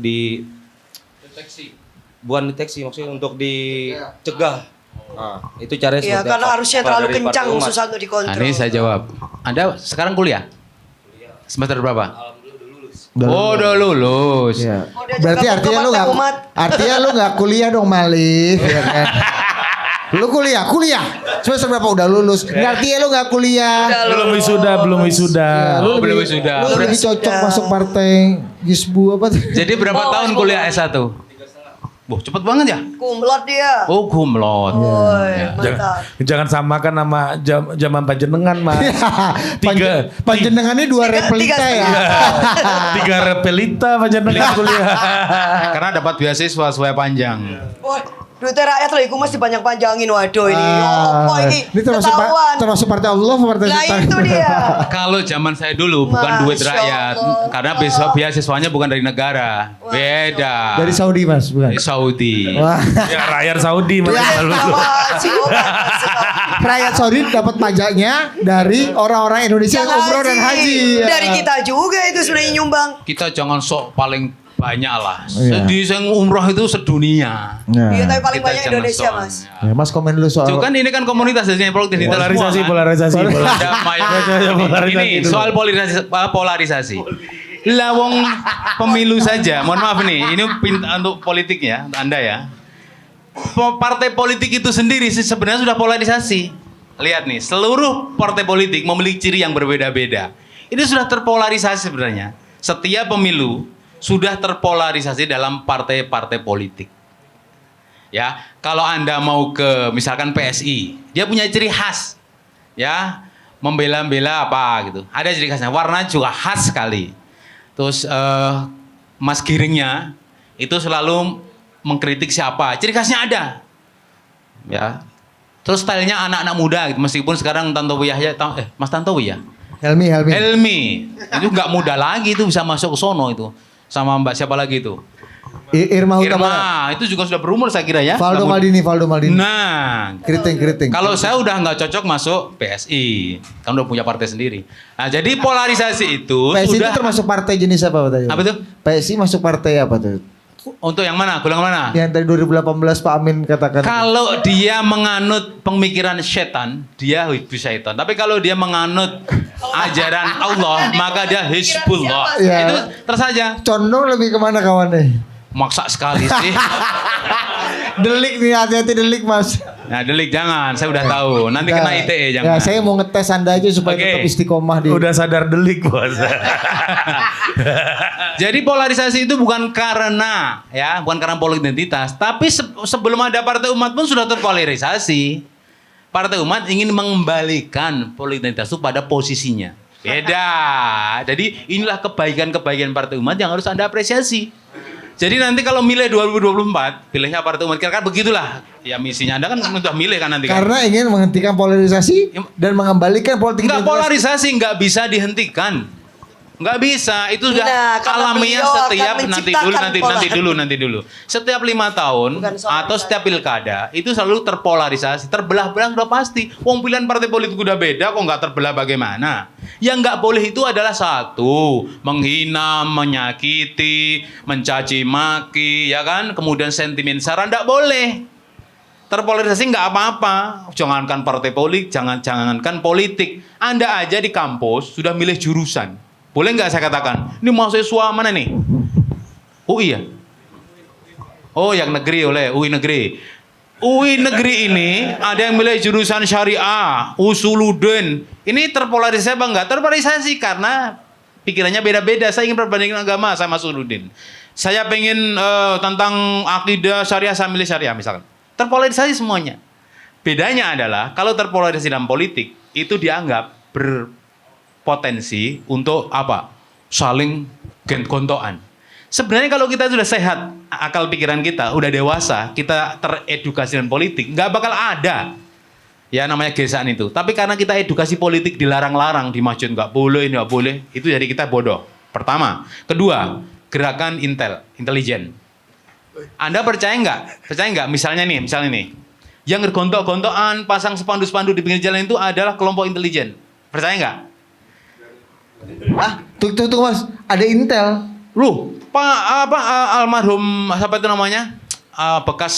bukan deteksi, maksudnya untuk dicegah. Itu caranya Iya, seperti karena apa? arusnya Kalau terlalu dari kencang, Partai Umat. susah untuk Nah, dikontrol. ini saya jawab. Anda sekarang kuliah? Semester berapa? Oh, udah lulus. Iya. Oh, dia Berarti juga artinya lu Partai nggak Umat. artinya lu nggak kuliah dong Malif ya kan? Lu kuliah semester berapa udah lulus? Artinya lu nggak kuliah. Belum wisuda. Ya, Oh, belum wisuda. Lu lebih cocok masuk partai Gisbu apa tuh? Jadi berapa tahun kuliah S1? Wah, cepet banget ya? Kumlot dia. Oh, kumlot. Woi, Jangan, mantap. jangan samakan nama zaman panjenengan Mas. Tiga Panjenengannya dua replika ya. tiga repelita panjenengan kuliah. Karena dapat beasiswa sesuai panjang. Wah, duitnya rakyat loh, iku mesti panjang-panjangin. Waduh ini, Ah, apa ini? ini Ketahuan. termasuk partai Allah apa partai Nah setan? itu dia. Kalau zaman saya dulu bukan duit Masya rakyat, Allah. karena beasiswanya bukan dari negara, beda. Dari Saudi Mas, bukan? Dari Saudi. Wah, Ya rakyat Saudi Mas. rakyat Saudi dapat pajaknya dari orang-orang Indonesia yang umroh dan haji. Ya. Dari kita juga itu sebenarnya nyumbang. Kita jangan sok paling banyak lah. Iya. Di yang umroh itu sedunia. Nah. Iya, tapi paling Kita banyak jangan Indonesia, sok. Mas. Ya, Mas komen dulu soal. Kan ini kan komunitas jadinya produktif Polarisasi. Ada Polarisasi ini dulu. soal polarisasi. Lawong pemilu saja. Mohon maaf nih, ini untuk politik ya, untuk Anda ya. Partai politik itu sendiri sebenarnya sudah polarisasi. Lihat nih, seluruh partai politik memiliki ciri yang berbeda-beda. Ini sudah terpolarisasi sebenarnya. Setiap pemilu sudah terpolarisasi dalam partai-partai politik. Ya, kalau Anda mau ke misalkan PSI, dia punya ciri khas. Ya, membela-bela apa gitu. Ada ciri khasnya, warna juga khas sekali. Terus Mas Giringnya itu selalu mengkritik siapa, ciri khasnya ada. Ya. Terus stylenya anak-anak muda gitu, meskipun sekarang Tantowi Yahya, Mas Tantowi ya? Helmi. Helmi, itu nggak muda lagi itu bisa masuk ke sono itu. Sama Mbak siapa lagi itu? Irma Huta Irma, itu juga sudah berumur saya kira ya. Valdo Nggak Maldini. muda. Nah, Keriting. kalau saya udah nggak cocok masuk PSI, kan udah punya partai sendiri. Nah, jadi polarisasi itu PSI sudah itu termasuk partai jenis apa tadi? Apa itu? PSI masuk partai apa tuh? untuk yang mana? Golongan mana? Yang tadi 2018 Pak Amin katakan. Kalau dia menganut pemikiran setan, dia hizbus syaitan. Tapi kalau dia menganut ajaran Allah, maka dia hizbullah. Ya. Itu terus saja. Condong lebih kemana kawannya? Maksa sekali sih. Delik nih, hati-hati delik mas. Nah, delik jangan, saya udah tahu. Nanti kena ITE Ya, jangan. saya mau ngetes anda aja supaya Oke. tetap istiqomah di. Udah sadar delik bos. Jadi polarisasi itu bukan karena politik identitas, tapi sebelum ada Partai Umat pun sudah terpolarisasi. Partai Umat ingin mengembalikan politik identitas itu pada posisinya. Beda. Jadi inilah kebaikan-kebaikan Partai Umat yang harus Anda apresiasi. Jadi nanti kalau milih 2024, pilihnya Partai Umat, kira-kira begitulah. Ya misinya Anda kan udah milih kan nanti kan. Karena ingin menghentikan polarisasi dan mengembalikan politik Enggak, identitas. polarisasi nggak bisa dihentikan. Nggak bisa, itu sudah Nah, karena alamiah beliau akan setiap menciptakan nanti dulu. Setiap 5 tahun Bukan soal atau setiap pilkada itu selalu terpolarisasi, terbelah-belah sudah pasti. Wong pilihan partai politik udah beda, kok nggak terbelah bagaimana? Yang nggak boleh itu adalah satu, menghina, menyakiti, mencaci maki, ya kan? Kemudian sentimen sara nggak boleh. Terpolarisasi nggak apa-apa. Jangankan partai politik, jangankan politik. Anda aja di kampus sudah milih jurusan. Boleh nggak saya katakan? Ini mahasiswa mana nih? UI ya? Oh, yang negeri oleh UI negeri. UI negeri ini ada yang milih jurusan syariah, usuluddin. Ini terpolarisasi apa enggak? Terpolarisasi karena pikirannya beda-beda. Saya ingin perbandingan agama sama usuluddin. Saya pengen tentang akidah syariah, saya milih syariah misalkan. Terpolarisasi semuanya. Bedanya adalah kalau terpolarisasi dalam politik itu dianggap berpotensi untuk apa? Saling gontokan. Sebenarnya kalau kita sudah sehat, akal pikiran kita udah dewasa, kita teredukasi dengan politik, nggak bakal ada ya namanya gesaan itu. Tapi karena kita edukasi politik dilarang-larang di masjid, nggak boleh, itu jadi kita bodoh. Pertama, kedua, gerakan intelijen. Anda percaya nggak? Misalnya nih, yang bergontok-gontokan, pasang spanduk-spanduk di pinggir jalan itu adalah kelompok intelijen. Percaya nggak? Tunggu mas, ada intel. Loh, almarhum siapa itu namanya? Bekas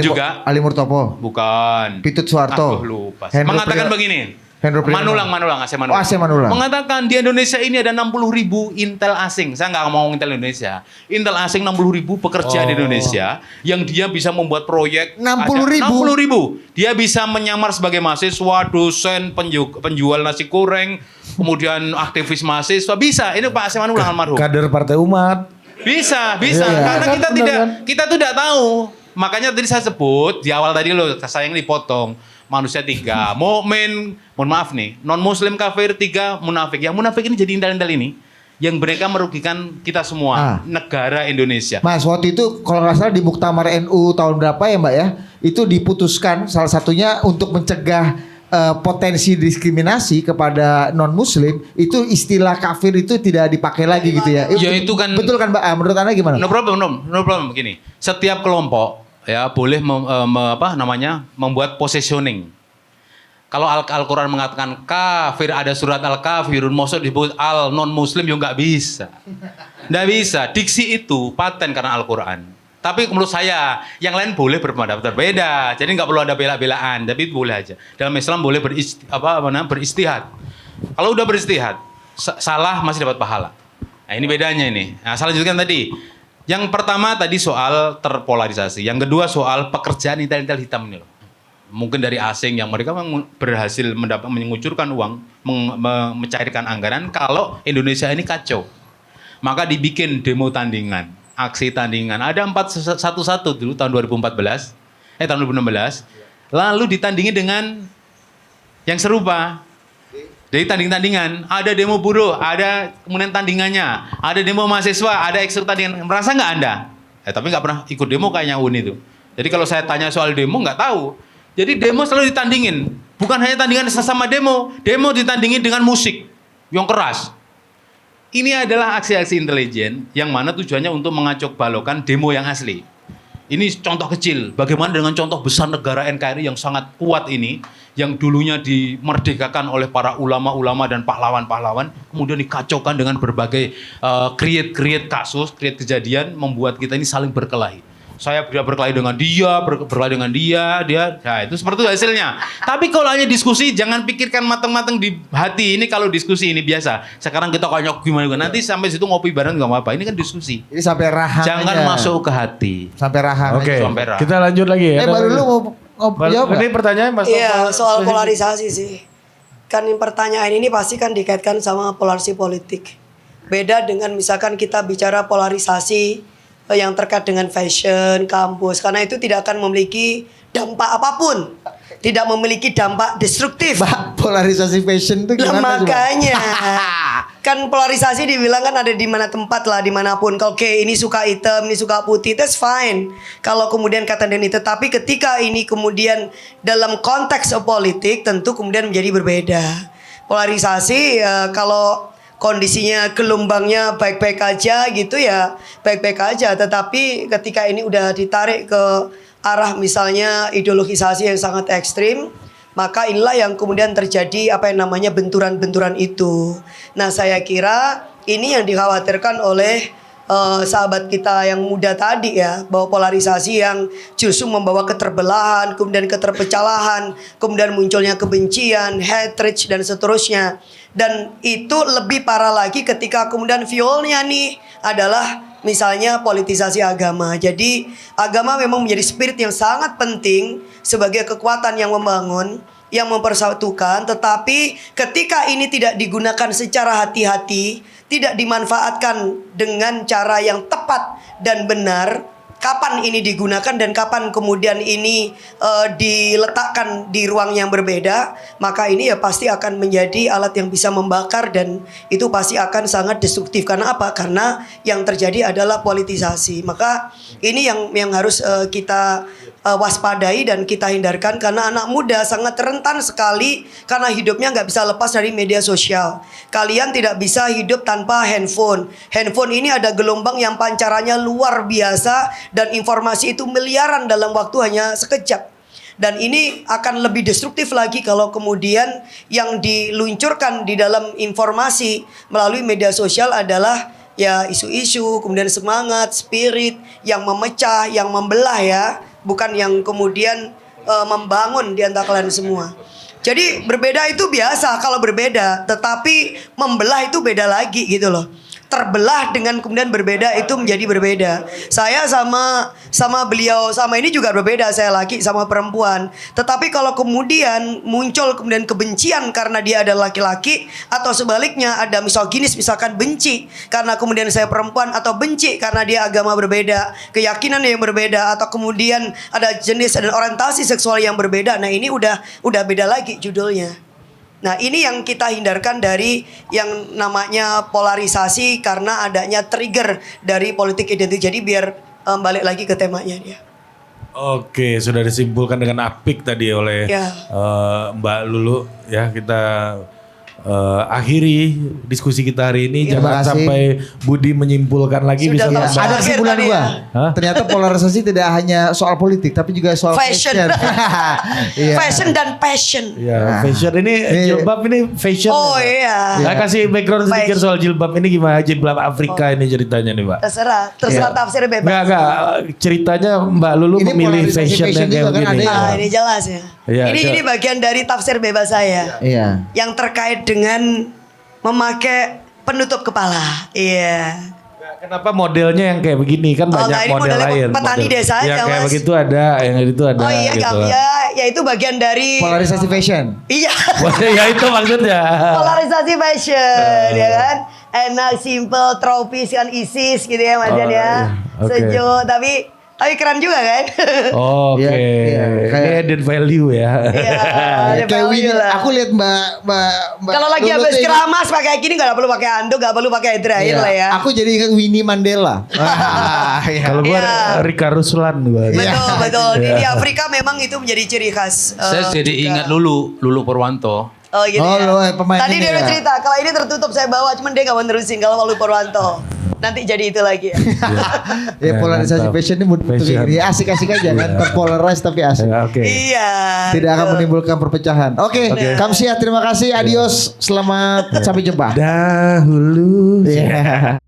juga. Ali Murtopo. Bukan. Pitut Soeharto. Lupa. Hendro Mengatakan Priyono. begini. Hendro Priyono. Manulang, AC Manulang. Oh, AC Manulang. Mengatakan di Indonesia ini ada 60.000 intel asing. Saya nggak ngomong intel Indonesia. Intel asing 60.000 pekerja di Indonesia yang dia bisa membuat proyek. 60.000? 60.000. Dia bisa menyamar sebagai mahasiswa, dosen, penjual nasi goreng, kemudian aktivis mahasiswa. Bisa. Ini Pak AC Manulang almarhum. Kader Partai Umat. Bisa. Iya, Karena kan, kita tuh tidak tahu. Makanya tadi saya sebut di awal tadi loh, saya yang dipotong. Manusia 3, mukmin, mohon maaf nih, non muslim kafir 3, munafik. Yang munafik ini jadi intel-intel ini yang mereka merugikan kita semua, negara Indonesia. Mas, waktu itu kalau nggak salah di Muktamar NU tahun berapa ya Mbak ya, itu diputuskan salah satunya untuk mencegah potensi diskriminasi kepada non muslim, itu istilah kafir itu tidak dipakai lagi gitu ya. Ya, itu kan- betul kan Mbak? Menurut Anda gimana? No problem begini. Setiap kelompok ya boleh membuat positioning. Kalau Al-Quran mengatakan kafir, ada surat Al-Kafirun, maksud disebut al non muslim, ya nggak bisa. Nggak bisa. Diksi itu paten karena Al-Quran. Tapi menurut saya yang lain boleh berpendapat berbeda. Jadi nggak perlu ada bela-belaan, tapi boleh aja. Dalam Islam boleh beristihad. Kalau udah beristihad, salah masih dapat pahala. Nah ini bedanya ini. Nah saya lanjutkan tadi. Yang pertama tadi soal terpolarisasi. Yang kedua soal pekerjaan intel-intel hitam ini loh. Mungkin dari asing yang mereka berhasil mengucurkan uang, mencairkan anggaran. Kalau Indonesia ini kacau, maka dibikin demo tandingan. aksi tandingan. Ada 411 dulu tahun 2014, tahun 2016. Lalu ditandingi dengan yang serupa. Jadi tandingan, ada demo buruh, ada kemudian tandingannya, ada demo mahasiswa, ada ekskul tandingan. Merasa nggak Anda? Tapi nggak pernah ikut demo kayaknya Uni itu. Jadi kalau saya tanya soal demo nggak tahu. Jadi demo selalu ditandingin. Bukan hanya tandingan sesama demo ditandingin dengan musik yang keras. Ini adalah aksi-aksi intelijen yang mana tujuannya untuk mengacok balokan demo yang asli. Ini contoh kecil, bagaimana dengan contoh besar negara NKRI yang sangat kuat ini, yang dulunya dimerdekakan oleh para ulama-ulama dan pahlawan-pahlawan, kemudian dikacaukan dengan berbagai create kasus, create kejadian, membuat kita ini saling berkelahi. Saya berkelahi dengan dia, berkelahi dengan dia, nah itu seperti itu hasilnya. Tapi kalau hanya diskusi, jangan pikirkan matang-matang di hati. Ini kalau diskusi ini biasa. Sekarang kita konyok gimana, nanti sampai situ ngopi bareng nggak apa-apa. Ini kan diskusi. Ini sampai rahang Jangan aja. masuk ke hati. Sampai rahang. Oke, Sampai rahang. kita lanjut lagi ya. Baru lu mau jawab Ini nggak? pertanyaan Mas Iya, Nova. soal polarisasi sih. Kan pertanyaan ini pasti kan dikaitkan sama polarisasi politik. Beda dengan misalkan kita bicara polarisasi yang terkait dengan fashion, kampus. Karena itu tidak akan memiliki dampak apapun. Tidak memiliki dampak destruktif. Mbak, polarisasi fashion itu Lah gimana coba? makanya kan polarisasi dibilang kan ada di mana tempat lah, dimanapun. Kalau oke ini suka hitam, ini suka putih, that's fine. Kalau kemudian kata ini, tetapi ketika ini kemudian dalam konteks politik tentu kemudian menjadi berbeda. Polarisasi kalau kondisinya gelombangnya baik-baik aja gitu ya baik-baik aja. Tetapi ketika ini udah ditarik ke arah misalnya ideologisasi yang sangat ekstrim, maka inilah yang kemudian terjadi apa yang namanya benturan-benturan itu. Nah saya kira ini yang dikhawatirkan oleh sahabat kita yang muda tadi ya, bahwa polarisasi yang justru membawa keterbelahan, kemudian keterpecahan, kemudian munculnya kebencian, hatred dan seterusnya. Dan itu lebih parah lagi ketika kemudian fuelnya nih adalah misalnya politisasi agama. Jadi agama memang menjadi spirit yang sangat penting sebagai kekuatan yang membangun, yang mempersatukan. Tetapi ketika ini tidak digunakan secara hati-hati, tidak dimanfaatkan dengan cara yang tepat dan benar, kapan ini digunakan dan kapan kemudian ini diletakkan di ruang yang berbeda, maka ini ya pasti akan menjadi alat yang bisa membakar dan itu pasti akan sangat destruktif. Karena apa? Karena yang terjadi adalah politisasi. Maka ini yang harus kita waspadai dan kita hindarkan, karena anak muda sangat rentan sekali karena hidupnya nggak bisa lepas dari media sosial. Kalian tidak bisa hidup tanpa handphone. Handphone ini ada gelombang yang pancarannya luar biasa dan informasi itu miliaran dalam waktu hanya sekejap. Dan ini akan lebih destruktif lagi kalau kemudian yang diluncurkan di dalam informasi melalui media sosial adalah ya isu-isu, kemudian semangat, spirit yang memecah, yang membelah ya. Bukan yang kemudian membangun di antara kalian semua. Jadi berbeda itu biasa kalau berbeda, tetapi membelah itu beda lagi gitu loh. Terbelah dengan kemudian berbeda itu menjadi berbeda. Saya sama beliau sama ini juga berbeda, saya laki sama perempuan. Tetapi kalau kemudian muncul kemudian kebencian karena dia adalah laki-laki, atau sebaliknya ada misoginis misalkan benci karena kemudian saya perempuan, atau benci karena dia agama berbeda, keyakinan yang berbeda, atau kemudian ada jenis dan orientasi seksual yang berbeda. Nah ini udah beda lagi judulnya. Nah ini yang kita hindarkan dari yang namanya polarisasi karena adanya trigger dari politik identitas. Jadi biar balik lagi ke temanya dia. Oke, sudah disimpulkan dengan apik tadi oleh Ya. Mbak Lulu ya. Kita akhiri diskusi kita hari ini. Terima Jangan kasih. sampai Budi menyimpulkan lagi. Sudah Bisa tahu. tambah. Ada kesimpulan Tadi gua. ya. Hah? Ternyata polarisasi tidak hanya soal politik tapi juga soal Fashion. fashion. Iya. Fashion dan passion. Ya, fashion ini jilbab ini fashion. Oh ya, Pak? iya. Saya kasih background sedikit soal jilbab ini gimana, jilbab Afrika ini ceritanya nih, Pak. Terserah Iya. tafsir bebas. Enggak, ceritanya Mbak Lulu Ini memilih polarisasi fashion yang fashion kayak juga kan begini. ada Nah ini jelas ya. Iya, Ini bagian dari tafsir bebas saya. Iya. Yang terkait dengan memakai penutup kepala. Iya. Kenapa modelnya yang kayak begini kan Oh, banyak nah, ini model modelnya lain. petani desa aja, yang kayak Mas. begitu ada, yang itu ada Oh iya, gitu. ya itu bagian dari Polarisasi fashion. Iya. Ya itu maksudnya. Polarisasi fashion ya kan. Enak, simple, tropis kan ISIS gitu ya Mas Jan ya. Iya. Oke. Sejuk tapi keren juga kan. Oke. Iya, Kayak added value ya. Iya, ada Kayak Winnie, value lah. aku lihat Mbak Kalau lagi Lulu habis tuh keramas pakai gini nggak perlu pakai handuk, nggak perlu pakai dryer Iya, lah ya. Aku jadi ingat Winnie Mandela. Iya. Kalau gua Iya. Rika Ruslan gua. Betul. Di Afrika memang itu menjadi ciri khas. Saya jadi juga. ingat Lulu Purwanto. Oh gitu Oh, ya. lu, pemain Tadi ini dia udah ya? cerita kalau ini tertutup saya bawa, cuman dia nggak mau nerusin kalau Palu Purwanto. Nanti jadi itu lagi ya. Ya polarisasi mantap. fashion ini Fashion. ya asik-asik aja kan, terpolaris tapi asik. Ya, Oke. Iya. Tidak akan betul. menimbulkan perpecahan. Oke, Kamsia terima kasih. Adios. Selamat sampai jumpa. Dahulu. Iya.